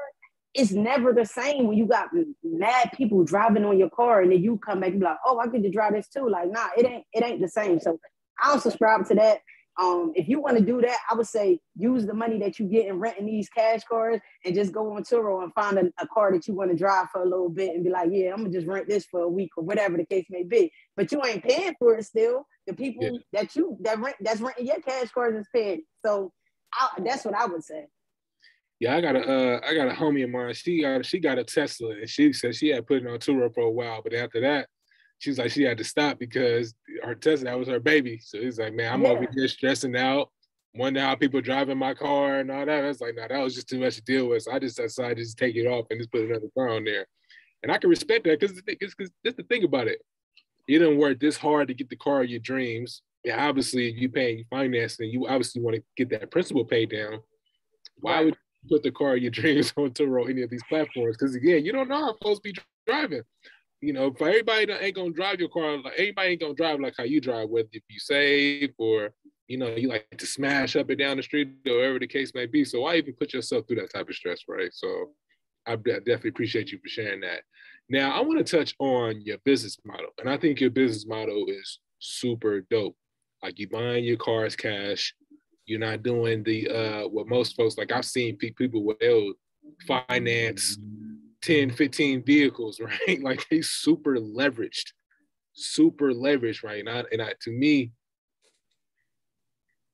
it's never the same when you got mad people driving on your car and then you come back and be like, oh, I could just drive this too. Like, nah, it ain't the same. So I don't subscribe to that. If you want to do that, I would say use the money that you get in renting these cash cars and just go on Turo and find a car that you want to drive for a little bit and be like, yeah, I'm gonna just rent this for a week or whatever the case may be. But you ain't paying for it still. The people that's renting your cash cars is paying. So that's what I would say. Yeah, I got a homie of mine. She got a Tesla and she said she had put it on Turo for a while, but after that, she was like she had to stop because her Tesla, that was her baby. So he's like, man, I'm over here stressing out, wondering how people driving my car and all that. I was like, no, that was just too much to deal with. So I just decided to just take it off and just put another car on there. And I can respect that because just the thing about it, you didn't work this hard to get the car of your dreams. And obviously, you paying financing, you obviously want to get that principal paid down. Why would you put the car of your dreams on Turo, any of these platforms? Because again, you don't know how folks be driving. You know, for everybody that ain't gonna drive your car, like everybody ain't gonna drive like how you drive, whether if you save or, you know, you like to smash up and down the street or whatever the case may be. So why even put yourself through that type of stress, right? So I definitely appreciate you for sharing that. Now, I want to touch on your business model. And I think your business model is super dope. Like you buying your cars cash. You're not doing the, what most folks, like I've seen people with they'll finance 10, 15 vehicles, right? Like they super leveraged, right? And to me,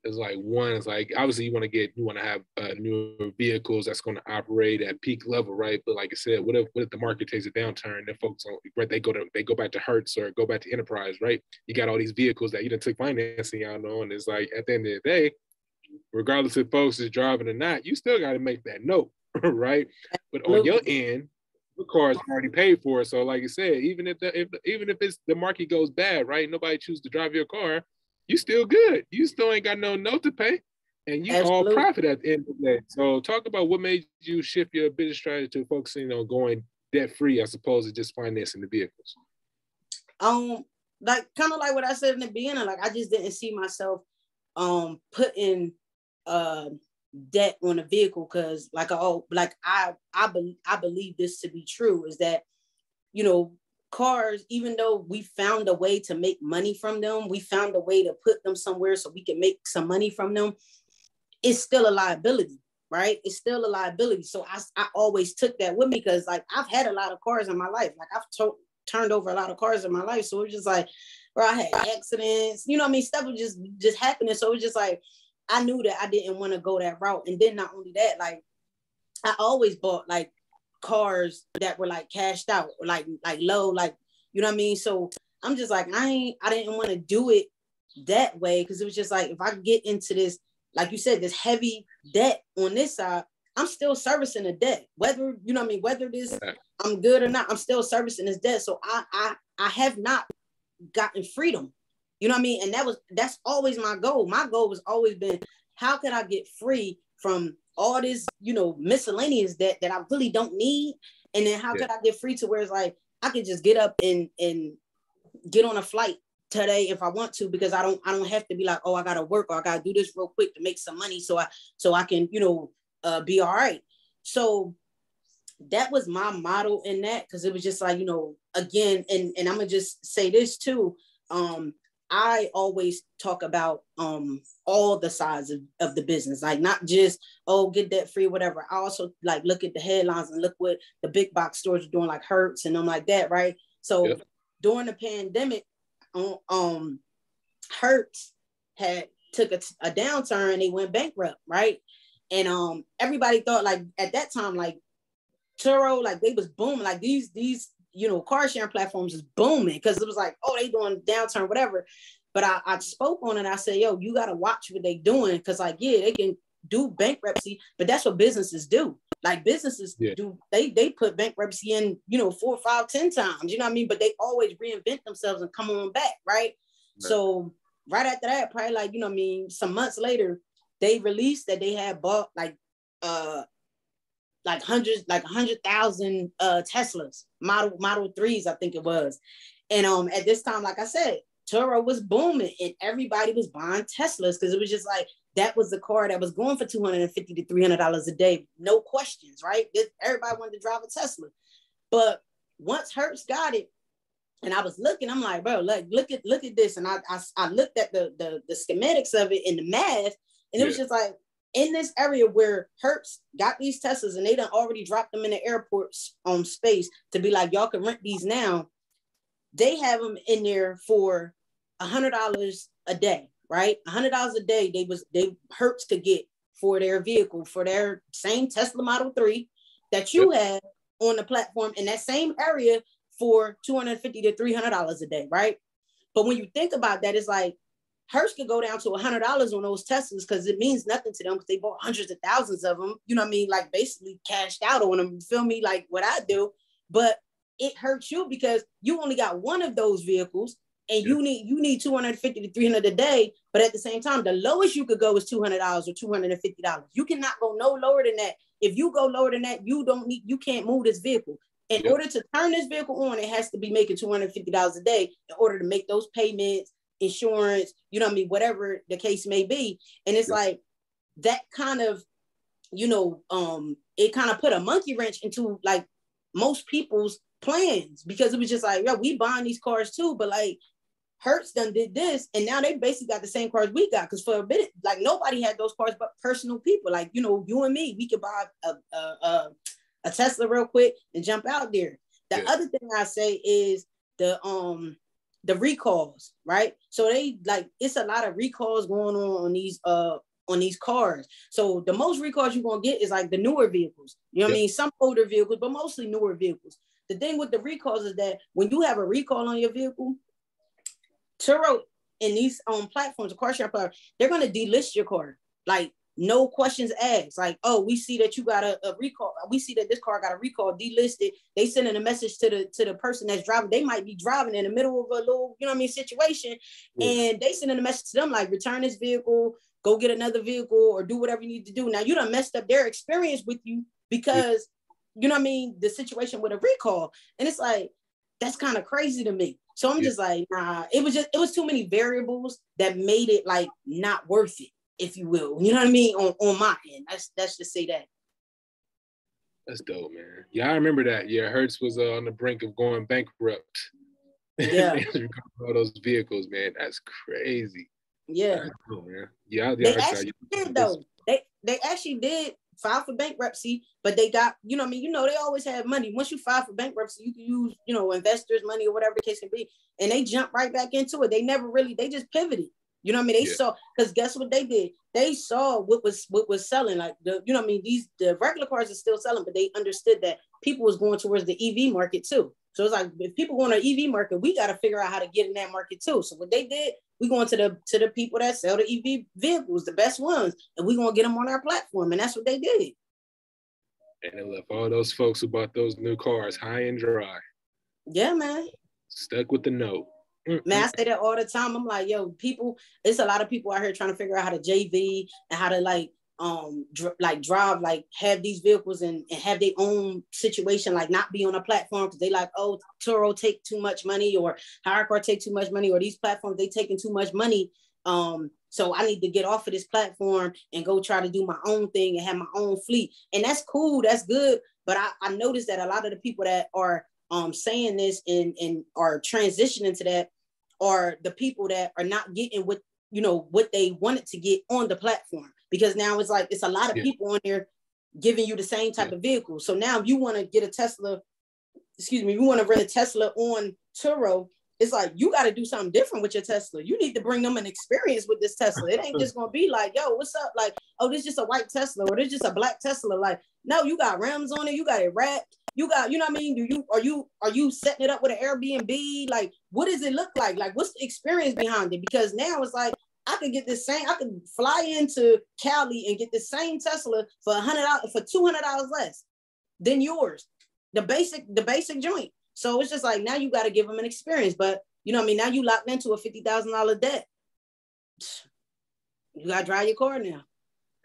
it's like it's like obviously you want to have newer vehicles that's going to operate at peak level, right? But like I said, what if the market takes a downturn? Then folks they go back to Hertz or go back to Enterprise, right? You got all these vehicles that you done took financing out on, and it's like at the end of the day, regardless if folks is driving or not, you still got to make that note, right? But on your end, the car is already paid for. So like I said, even if it's the market goes bad, right? Nobody chooses to drive your car, you still good. You still ain't got no note to pay, and you all profit at the end of the day. So talk about what made you shift your business strategy to focusing on going debt free as opposed to just financing the vehicles. Like kind of like what I said in the beginning, like I just didn't see myself putting debt on a vehicle because I believe this to be true is that, you know, cars, even though we found a way to make money from them, we found a way to put them somewhere so we can make some money from them, it's still a liability, right? It's still a liability. So I always took that with me, because like I've had a lot of cars in my life. Like I've turned over a lot of cars in my life. So it's just like, where I had accidents, you know what I mean? Stuff was just happening. So it's just like, I knew that I didn't want to go that route. And then not only that, like I always bought like cars that were like cashed out, or like low, like, you know what I mean? So I'm just like, I didn't want to do it that way, because it was just like, if I get into this, like you said, this heavy debt on this side, I'm still servicing the debt, whether, you know what I mean, whether this I'm good or not, I'm still servicing this debt. So I have not gotten freedom, you know what I mean? And that's always my goal. My goal has always been, how can I get free from all this, you know, miscellaneous debt that I really don't need? And then how could I get free to where it's like, I could just get up and get on a flight today if I want to, because I don't have to be like, oh, I gotta work, or I gotta do this real quick to make some money so I can, you know, be all right. So that was my model in that, because it was just like, you know, again, and I'm gonna just say this too. I always talk about all the sides of the business, like not just, oh, get debt free, whatever. I also like look at the headlines and look what the big box stores are doing, like Hertz and them like that, right? So during the pandemic, Hertz had took a downturn. They went bankrupt, right? And everybody thought, like at that time, like Turo, like they was booming, like these you know, car sharing platforms is booming, because it was like, oh, they doing downturn, whatever. But I spoke on it. I said, yo, you got to watch what they doing, because like, yeah, they can do bankruptcy, but that's what businesses do. Like businesses do, they put bankruptcy in, you know, 4, 5, 10 times, you know what I mean? But they always reinvent themselves and come on back, right? So right after that, probably like, you know what I mean, some months later, they released that they had bought like 100,000 Teslas, Model 3s, I think it was. And at this time, like I said, Turo was booming and everybody was buying Teslas, because it was just like, that was the car that was going for $250 to $300 a day, no questions, right? Everybody wanted to drive a Tesla. But once Hertz got it, and I was looking, I'm like, bro, like look at this. And I looked at the schematics of it and the math, and it was just like, in this area where Hertz got these Teslas and they done already dropped them in the airport space to be like, y'all can rent these now, they have them in there for $100 a day, right? $100 a day Hertz could get for their vehicle, for their same Tesla Model 3 that you have on the platform in that same area for $250 to $300 a day, right? But when you think about that, it's like, Hertz could go down to $100 on those Teslas, because it means nothing to them, because they bought hundreds of thousands of them, you know what I mean? Like basically cashed out on them, feel me? Like what I do. But it hurts you because you only got one of those vehicles, and you need $250 to $300 a day. But at the same time, the lowest you could go is $200 or $250. You cannot go no lower than that. If you go lower than that, you can't move this vehicle. In order to turn this vehicle on, it has to be making $250 a day in order to make those payments, insurance, you know what I mean, whatever the case may be. And it's like, that kind of, you know, it kind of put a monkey wrench into like most people's plans, because it was just like, we buying these cars too, but like Hertz done did this, and now they basically got the same cars we got, because for a bit, like nobody had those cars but personal people, like, you know, you and me, we could buy a Tesla real quick and jump out there. The other thing I say is the recalls, right? So they like, it's a lot of recalls going on these cars. So the most recalls you're gonna get is like the newer vehicles. You know what I mean? Some older vehicles, but mostly newer vehicles. The thing with the recalls is that when you have a recall on your vehicle, Turo in these platforms, the car share platform, they're gonna delist your car. Like, no questions asked. Like, oh, we see that you got a recall. We see that this car got a recall, delisted. They sending a message to the person that's driving. They might be driving in the middle of a little, you know what I mean, situation. And they sending a message to them like, return this vehicle, go get another vehicle, or do whatever you need to do. Now you done messed up their experience with you because, you know what I mean, the situation with a recall. And it's like, that's kind of crazy to me. So I'm just like, nah, it was too many variables that made it like not worth it, if you will, you know what I mean, on my end. Let's just say that. That's dope, man. Yeah, I remember that. Yeah, Hertz was on the brink of going bankrupt. Yeah. All those vehicles, man. That's crazy. Yeah. That's cool, man. Yeah, They actually did though. They actually did file for bankruptcy, but they got, you know what I mean? You know, they always have money. Once you file for bankruptcy, you can use, you know, investors' money or whatever the case can be. And they jump right back into it. They never really, they just pivoted. You know what I mean? They saw, because guess what they did? They saw what was selling. Like the, you know what I mean? The regular cars are still selling, but they understood that people was going towards the EV market too. So it's like, if people want an EV market, we got to figure out how to get in that market too. So what they did, we going to the people that sell the EV vehicles, the best ones, and we gonna get them on our platform, and that's what they did. And they left all those folks who bought those new cars high and dry. Yeah, man. Stuck with the note. Man, I say that all the time. I'm like, yo, people, it's a lot of people out here trying to figure out how to JV and how to drive, like have these vehicles and have their own situation, like not be on a platform because they like, oh, Turo take too much money, or HireCar take too much money, or these platforms, they taking too much money. So I need to get off of this platform and go try to do my own thing and have my own fleet. And that's cool, that's good. But I noticed that a lot of the people that are saying this and are transitioning to that are the people that are not getting what, you know, what they wanted to get on the platform. Because now it's like, it's a lot of people on there giving you the same type of vehicle. So now if you want to get a Tesla, you want to rent a Tesla on Turo, it's like, you got to do something different with your Tesla. You need to bring them an experience with this Tesla. It ain't just going to be like, yo, what's up? Like, oh, this is just a white Tesla, or this is just a black Tesla. Like, no, you got rims on it. You got it wrapped. You got, you know what I mean? Are you setting it up with an Airbnb? Like, what does it look like? Like, what's the experience behind it? Because now it's like, I could fly into Cali and get the same Tesla for $100, for $200 less than yours. The basic joint. So it's just like, now you got to give them an experience. But you know what I mean? Now you locked into a $50,000 debt. You got to drive your car now.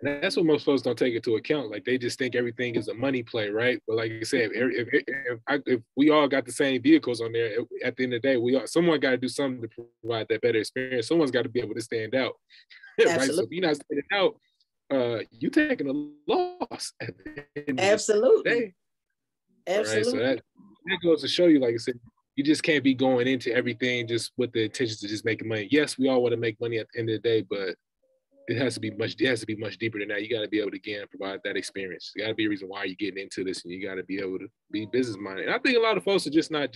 And that's what most folks don't take into account. Like, they just think everything is a money play, right? But like you said, if we all got the same vehicles on there, at the end of the day, someone got to do something to provide that better experience. Someone's got to be able to stand out, right? So if you're not standing out, you taking a loss. Absolutely. Absolutely. Right? So that goes to show you, like I said, you just can't be going into everything just with the intentions to just making money. Yes, we all want to make money at the end of the day, but it has to be much deeper than that. You got to be able to, again, provide that experience. There got to be a reason why you're getting into this, and you got to be able to be business minded. And I think a lot of folks are just not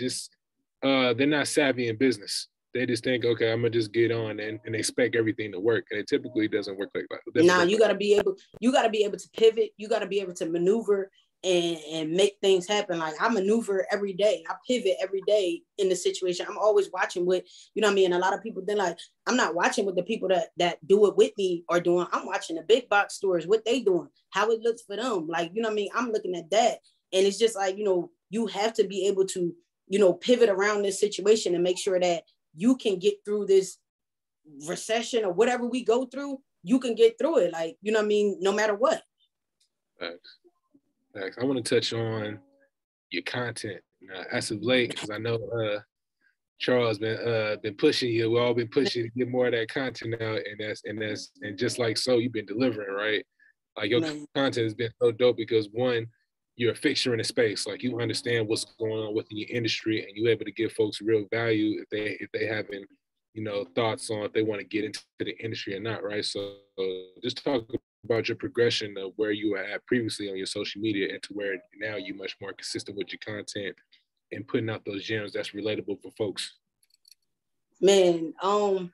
they're not savvy in business. They just think, okay, I'm gonna just get on and expect everything to work, and it typically doesn't work like that. Now you got to be able to pivot. You got to be able to maneuver and make things happen. Like, I maneuver every day. I pivot every day in the situation. I'm always watching what, you know what I mean? And a lot of people, then like, I'm not watching what the people that do it with me are doing. I'm watching the big box stores, what they doing, how it looks for them. Like, you know what I mean? I'm looking at that. And it's just like, you know, you have to be able to, you know, pivot around this situation and make sure that you can get through this recession or whatever we go through. You can get through it. Like, you know what I mean? No matter what. Thanks. I want to touch on your content as of late, because I know Charles been pushing you. We've all been pushing to get more of that content out, and just like so, you've been delivering, right? Like, your content has been so dope because, one, you're a fixture in the space. Like, you understand what's going on within your industry, and you're able to give folks real value if they haven't, you know, thoughts on if they want to get into the industry or not, right? So just talk about your progression of where you were at previously on your social media and to where now you're much more consistent with your content and putting out those gems that's relatable for folks. Man, I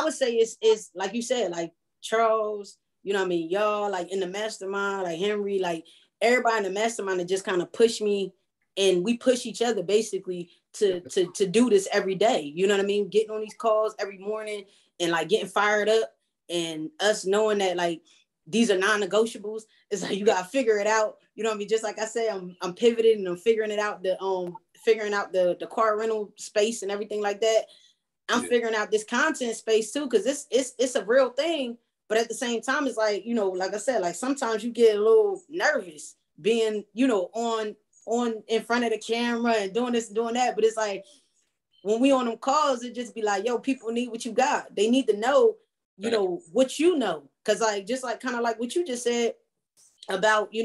would say it's like you said, like Charles, you know what I mean, y'all, like in the mastermind, like Henry, like everybody in the mastermind that just kind of push me, and we push each other basically to do this every day. You know what I mean? Getting on these calls every morning and like getting fired up, and us knowing that like these are non-negotiables. It's like, you gotta figure it out. You know what I mean? Just like I said, I'm pivoting and I'm figuring it out, the car rental space and everything like that. I'm figuring out this content space too, because it's a real thing. But at the same time, it's like, you know, like I said, like sometimes you get a little nervous being, you know, on in front of the camera and doing this and doing that. But it's like, when we on them calls, it just be like, yo, people need what you got. They need to know, you know, what you know. Cause like, just like kind of like what you just said, about, you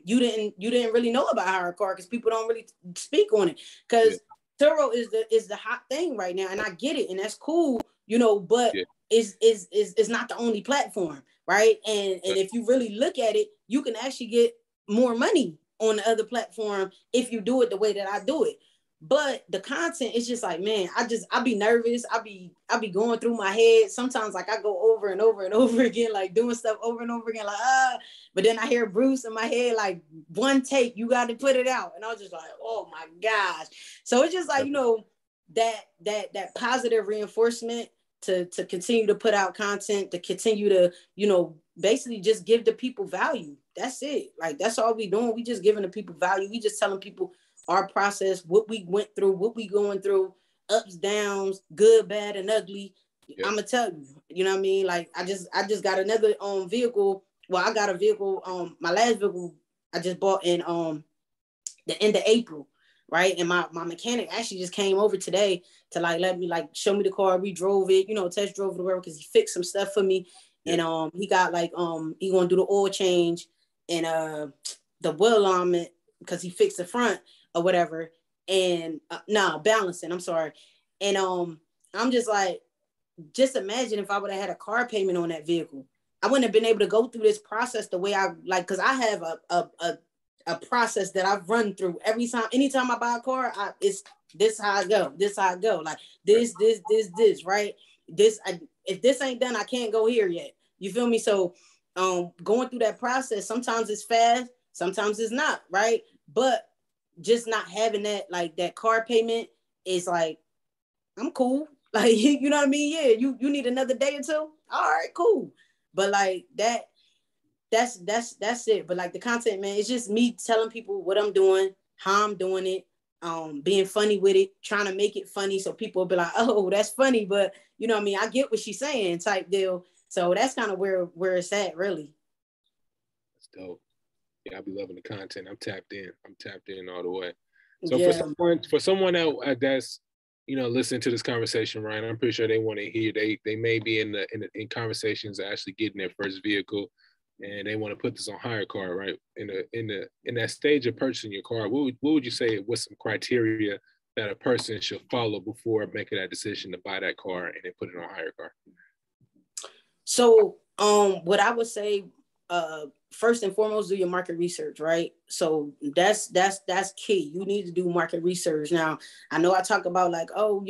didn't really know about hire a car because people don't really speak on it. Because Turo is the hot thing right now, and I get it, and that's cool, but it's not the only platform, right? And if you really look at it, you can actually get more money on the other platform if you do it the way that I do it. But the content is just like, man, I be nervous. I be going through my head. Sometimes like I go over and over and over again, like doing stuff over and over again, like, but then I hear Bruce in my head, like, one take, you got to put it out. And I was just like, oh my gosh. So it's just like, that positive reinforcement to continue to put out content, to continue to, basically just give the people value. That's it. Like, that's all we doing. We just giving the people value. We just telling people our process, what we went through, what we going through, ups, downs, good, bad, and ugly. Yep. I'm gonna tell you, you know what I mean? Like, I just got another vehicle. Well, I got a vehicle, my last vehicle I just bought in the end of April, right? And my mechanic actually just came over today to like let me like show me the car. We drove it, test drove it because he fixed some stuff for me. Yep. And he got like he gonna do the oil change and the wheel alignment because he fixed the front or whatever, and balancing, I'm sorry. And I'm just like, just imagine if I would have had a car payment on that vehicle. I wouldn't have been able to go through this process the way I like, because I have a process that I've run through anytime I buy a car. It's this how I go, like this, right? If this ain't done, I can't go here yet. You feel me? So going through that process, sometimes it's fast, sometimes it's not, right? But just not having that, like that car payment is like, I'm cool. Like, you know what I mean? Yeah, you need another day or two. All right, cool. But like that's it. But like the content, man, it's just me telling people what I'm doing, how I'm doing it, being funny with it, trying to make it funny so people will be like, oh, that's funny, but you know what I mean? I get what she's saying type deal. So that's kind of where it's at, really. That's dope. Yeah, I'll be loving the content. I'm tapped in all the way. So for someone that's listening to this conversation, Ryan, I'm pretty sure they want to hear. They may be in conversations actually getting their first vehicle, and they want to put this on hire car, right? In that stage of purchasing your car, what would you say was some criteria that a person should follow before making that decision to buy that car and then put it on hire car? So what I would say, first and foremost, do your market research, right? So that's key. You need to do market research. Now, I know I talk about like, oh,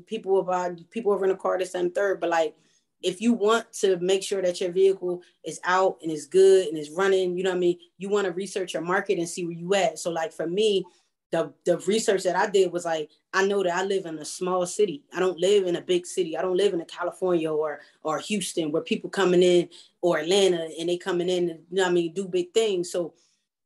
people over in the car, this and third, but like, if you want to make sure that your vehicle is out and is good and is running, you want to research your market and see where you at. So like for me, the research that I did was like, I know that I live in a small city. I don't live in a big city. I don't live in California or Houston where people coming in, or Atlanta, and they coming in and do big things. So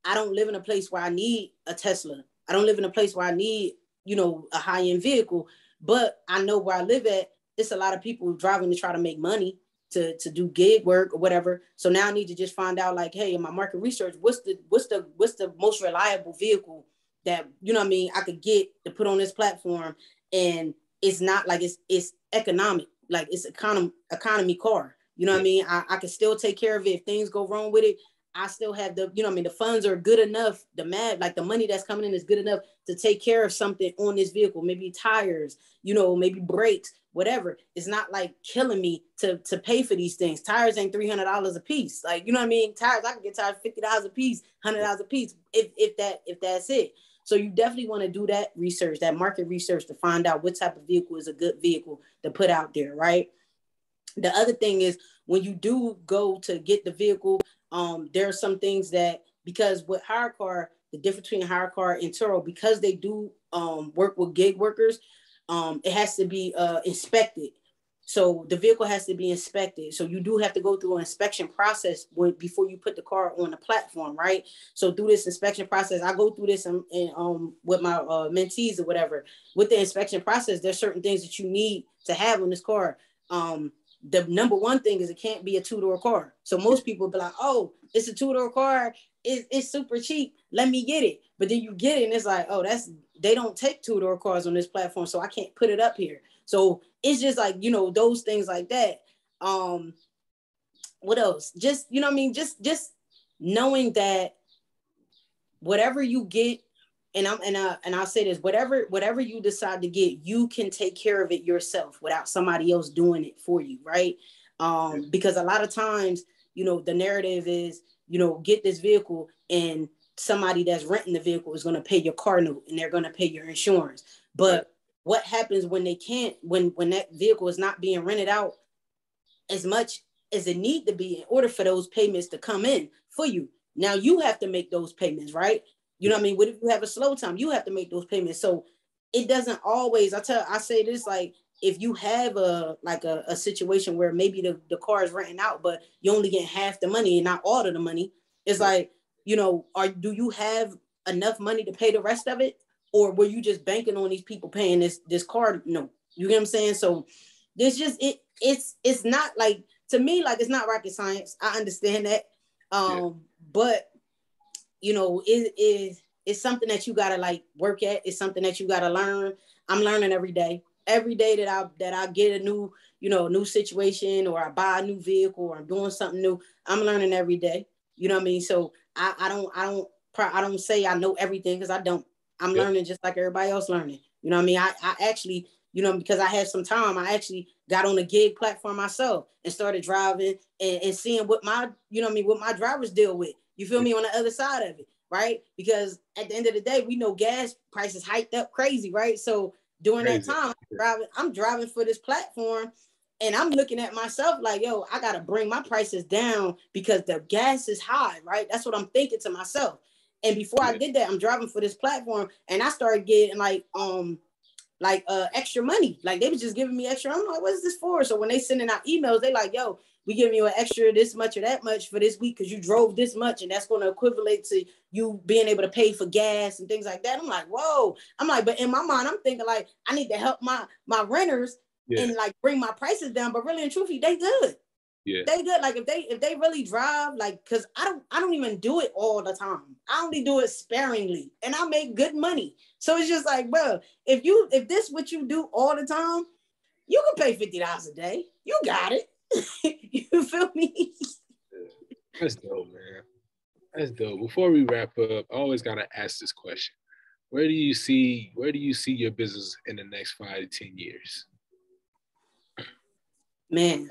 I don't live in a place where I need a Tesla. I don't live in a place where I need, a high-end vehicle, but I know where I live at, it's a lot of people driving to try to make money to do gig work or whatever. So now I need to just find out like, hey, in my market research, what's the most reliable vehicle that, I could get to put on this platform. And it's not like it's economic, like it's economy car. You know what I mean? I can still take care of it. If things go wrong with it, I still have the funds are good enough. The money that's coming in is good enough to take care of something on this vehicle, maybe tires, maybe brakes, whatever. It's not like killing me to pay for these things. Tires ain't $300 a piece. Like, you know what I mean? Tires, I can get tires $50 a piece, $100 a piece, if that's it. So you definitely want to do that research, that market research, to find out what type of vehicle is a good vehicle to put out there, right? The other thing is, when you do go to get the vehicle, there are some things that, because with hire car, the difference between hire car and Turo, because they do work with gig workers, it has to be inspected. So the vehicle has to be inspected. So you do have to go through an inspection process before you put the car on the platform, right? So through this inspection process, I go through this with my mentees or whatever. With the inspection process, there's certain things that you need to have on this car. The number one thing is it can't be a two-door car. So most people be like, oh, it's a two-door car. It's super cheap. Let me get it. But then you get it and it's like, oh, they don't take two-door cars on this platform, so I can't put it up here. So it's just like, those things like that. What else? Just, just knowing that whatever you get, and I'll say this, whatever you decide to get, you can take care of it yourself without somebody else doing it for you, right? Because a lot of times, you know, the narrative is, you know, get this vehicle and somebody that's renting the vehicle is going to pay your car note and they're going to pay your insurance. But what happens when they can't, when that vehicle is not being rented out as much as it need to be in order for those payments to come in for you? Now you have to make those payments, right? You know what I mean? What if you have a slow time? You have to make those payments. So it doesn't always, I say this, like, if you have a situation where maybe the car is renting out, but you only get half the money and not all of the money, it's like, you know, do you have enough money to pay the rest of it? Or were you just banking on these people paying this car? No, you get what I'm saying? So there's just, it's not like, to me, like, it's not rocket science. I understand that. But you know, it's something that you gotta like work at. It's something that you gotta learn. I'm learning every day. Every day that I get a new, you know, new situation, or I buy a new vehicle, or I'm doing something new, I'm learning every day. You know what I mean? So I don't say I know everything, because I don't. I'm learning just like everybody else learning. You know what I mean? I actually, you know, because I had some time, I actually got on a gig platform myself and started driving and seeing what my, you know what I mean, what my drivers deal with. You feel me? On the other side of it, right? Because at the end of the day, we know gas prices hiked up crazy, right? So during that time, I'm driving for this platform, and I'm looking at myself like, yo, I gotta bring my prices down because the gas is high, right? That's what I'm thinking to myself. And before I did that, I'm driving for this platform, and I started getting extra money. Like, they was just giving me extra. I'm like, what is this for? So when they sending out emails, they like, yo, we giving you an extra this much or that much for this week because you drove this much, and that's going to equivalent to you being able to pay for gas and things like that. I'm like, whoa. I'm like, but in my mind, I'm thinking like, I need to help my renters and like bring my prices down. But really and truthfully, they good. They good. Like, if they really drive, like, because I don't even do it all the time. I only do it sparingly, and I make good money. So it's just like, bro, if this what you do all the time, you can pay $50 a day. You got it. You feel me? That's dope, man. That's dope. Before we wrap up, I always gotta ask this question: Where do you see your business in the next 5 to 10 years? Man,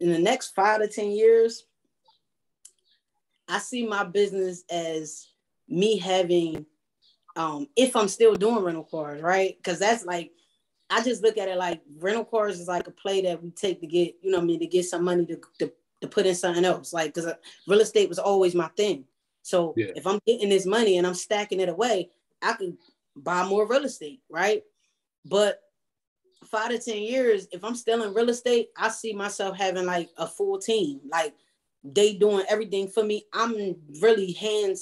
in the next 5 to 10 years, I see my business as me having, if I'm still doing rental cars, right? Because that's like, I just look at it like rental cars is like a play that we take to get, you know what I mean, to get some money to put in something else. Like, because real estate was always my thing. So if I'm getting this money and I'm stacking it away, I could buy more real estate, right? But 5 to 10 years, if I'm still in real estate, I see myself having like a full team. Like, they doing everything for me. I'm really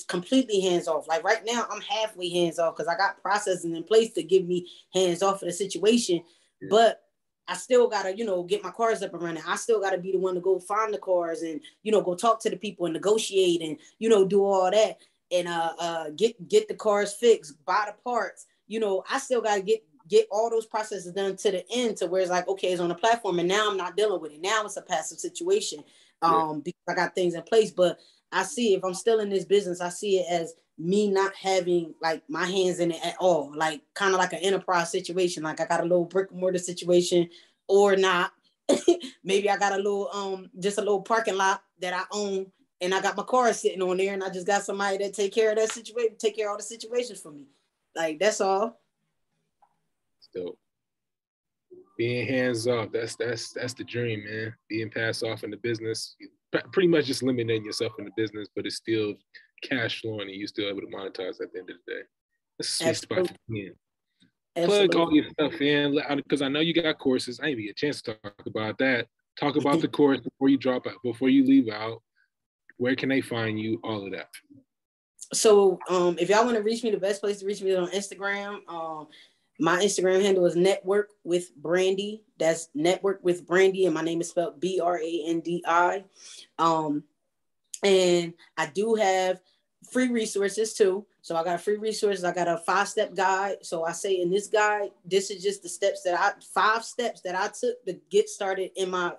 completely hands off. Like, right now, I'm halfway hands off because I got processes in place to give me hands off of the situation. But I still gotta, you know, get my cars up and running. I still gotta be the one to go find the cars and, you know, go talk to the people and negotiate and, you know, do all that and get the cars fixed, buy the parts. You know, I still gotta get all those processes done to the end, to where it's like, okay, it's on the platform, and now I'm not dealing with it. Now it's a passive situation. Because I got things in place. But I see, if I'm still in this business, I see it as me not having like my hands in it at all. Like, kind of like an enterprise situation. Like, I got a little brick and mortar situation, or not. Maybe I got a little just a little parking lot that I own, and I got my car sitting on there, and I just got somebody that take care of that situation, take care of all the situations for me. Like, that's all. So being hands off, that's the dream, man. Being passed off in the business, pretty much just limiting yourself in the business, but it's still cash flowing, and you're still able to monetize at the end of the day. That's a sweet spot for me. Plug all your stuff in, because I know you got courses. I didn't even get a chance to talk about that. Talk about the course before you drop out, before you leave out. Where can they find you? All of that. So if y'all want to reach me, the best place to reach me is on Instagram. My Instagram handle is Network with Brandi. That's Network with Brandi, and my name is spelled Brandi. And I do have free resources too. So I got free resources. I got a 5-step guide. So I say in this guide, this is just the steps that 5 steps that I took to get started in my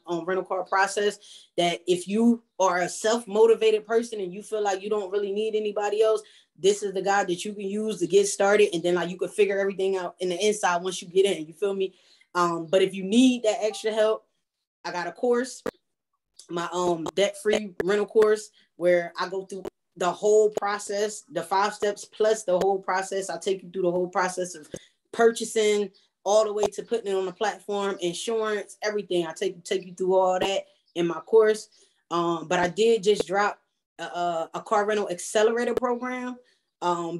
rental car process. That if you are a self-motivated person and you feel like you don't really need anybody else, this is the guide that you can use to get started. And then like you can figure everything out in the inside once you get in, you feel me? But if you need that extra help, I got a course, my debt-free rental course, where I go through the whole process, the 5 steps plus the whole process. I take you through the whole process of purchasing all the way to putting it on the platform, insurance, everything. I take you through all that in my course. But I did just drop a car rental accelerator program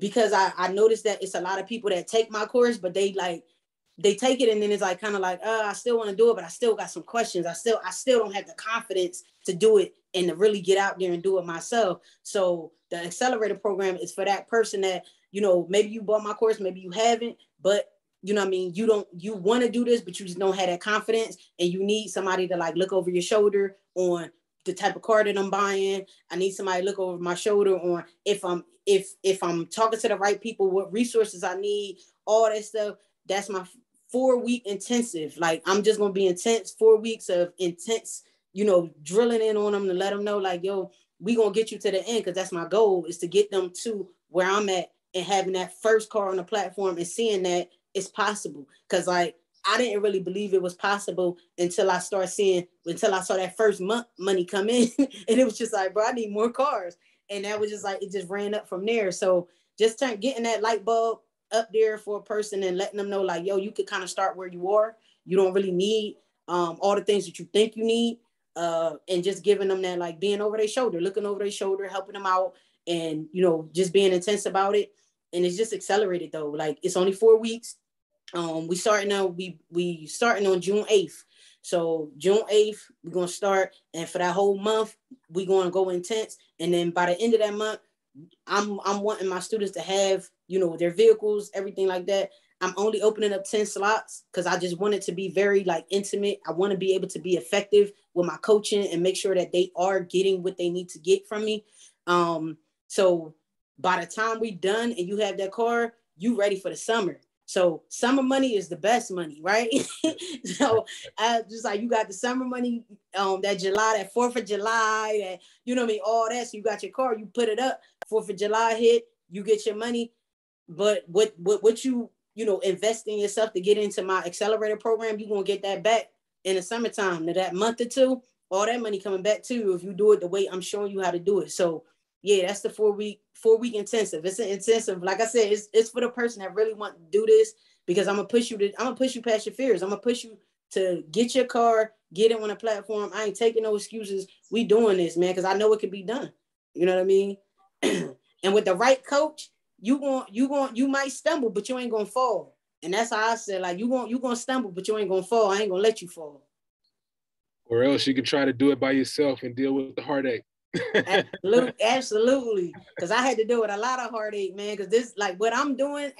because I noticed that it's a lot of people that take my course, but they take it and then it's like kind of like, I still want to do it, but I still got some questions. I still don't have the confidence to do it and to really get out there and do it myself. So the accelerator program is for that person that, you know, maybe you bought my course, maybe you haven't, but you know what I mean? You want to do this, but you just don't have that confidence, and you need somebody to like look over your shoulder on the type of car that I'm buying. I need somebody to look over my shoulder on if I'm talking to the right people, what resources I need, all that stuff. That's my 4-week intensive. Like, I'm just going to be intense, 4 weeks of intense, you know, drilling in on them to let them know like, yo, we going to get you to the end. Cause that's my goal, is to get them to where I'm at and having that first car on the platform and seeing that it's possible. Cause like, I didn't really believe it was possible until I saw that first month money come in. And it was just like, bro, I need more cars. And that was just like, it just ran up from there. So just getting that light bulb up there for a person and letting them know like, yo, you could kind of start where you are. You don't really need all the things that you think you need. And just giving them that, like, being over their shoulder, looking over their shoulder, helping them out, and, you know, just being intense about it. And it's just accelerated though. Like, it's only 4 weeks. We starting on June 8th. So June 8th, we're going to start. And for that whole month, we're going to go intense. And then by the end of that month, I'm wanting my students to have, you know, their vehicles, everything like that. I'm only opening up 10 slots because I just want it to be very like intimate. I want to be able to be effective with my coaching and make sure that they are getting what they need to get from me. So by the time we done and you have that car, you ready for the summer. So summer money is the best money, right? So just like you got the summer money, that July, that 4th of July, that, you know what I mean, all that. So you got your car, you put it up, 4th of July hit, you get your money. But what you know, invest in yourself to get into my accelerator program, you're going to get that back in the summertime. Now that month or two, all that money coming back to you if you do it the way I'm showing you how to do it. So yeah, that's the 4-week intensive. It's an intensive. Like I said, it's for the person that really want to do this, because I'm gonna push you past your fears. I'm gonna push you to get your car, get it on a platform. I ain't taking no excuses. We doing this, man, because I know it can be done. You know what I mean? And with the right coach, you might stumble, but you ain't gonna fall. And that's how I said, like, you gonna stumble, but you ain't gonna fall. I ain't gonna let you fall. Or else you can try to do it by yourself and deal with the heartache. Absolutely. Because I had to deal with a lot of heartache, man. Because this, like, what I'm doing,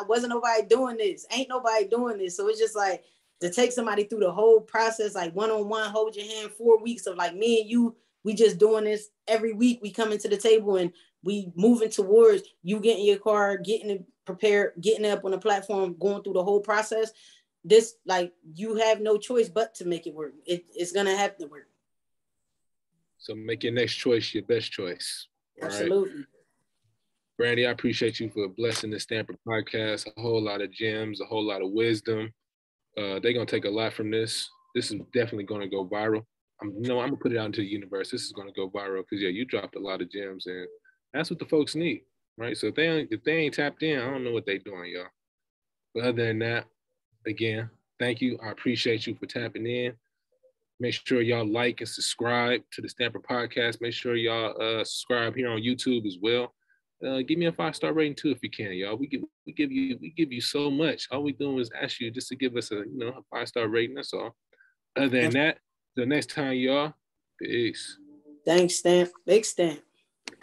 wasn't nobody doing this. Ain't nobody doing this. So it's just like, to take somebody through the whole process, like one-on-one, hold your hand, 4 weeks of like me and you, we just doing this every week. We coming to the table and we moving towards you getting your car, getting it prepared, getting it up on the platform, going through the whole process. This, like, you have no choice but to make it work. It's gonna have to work. So make your next choice your best choice. Absolutely. Right? Brandi, I appreciate you for blessing the Stamper podcast. A whole lot of gems, a whole lot of wisdom. They're going to take a lot from this. This is definitely going to go viral. I'm going to put it out into the universe. This is going to go viral because, yeah, you dropped a lot of gems, and that's what the folks need, right? So if they ain't tapped in, I don't know what they're doing, y'all. But other than that, again, thank you. I appreciate you for tapping in. Make sure y'all like and subscribe to the Stamper podcast. Make sure y'all subscribe here on YouTube as well. Give me a 5-star rating too if you can, y'all. We give you so much. All we doing is ask you just to give us a 5-star rating. That's all. Other than that, till next time, y'all. Peace. Thanks, Stamp. Big Stamp.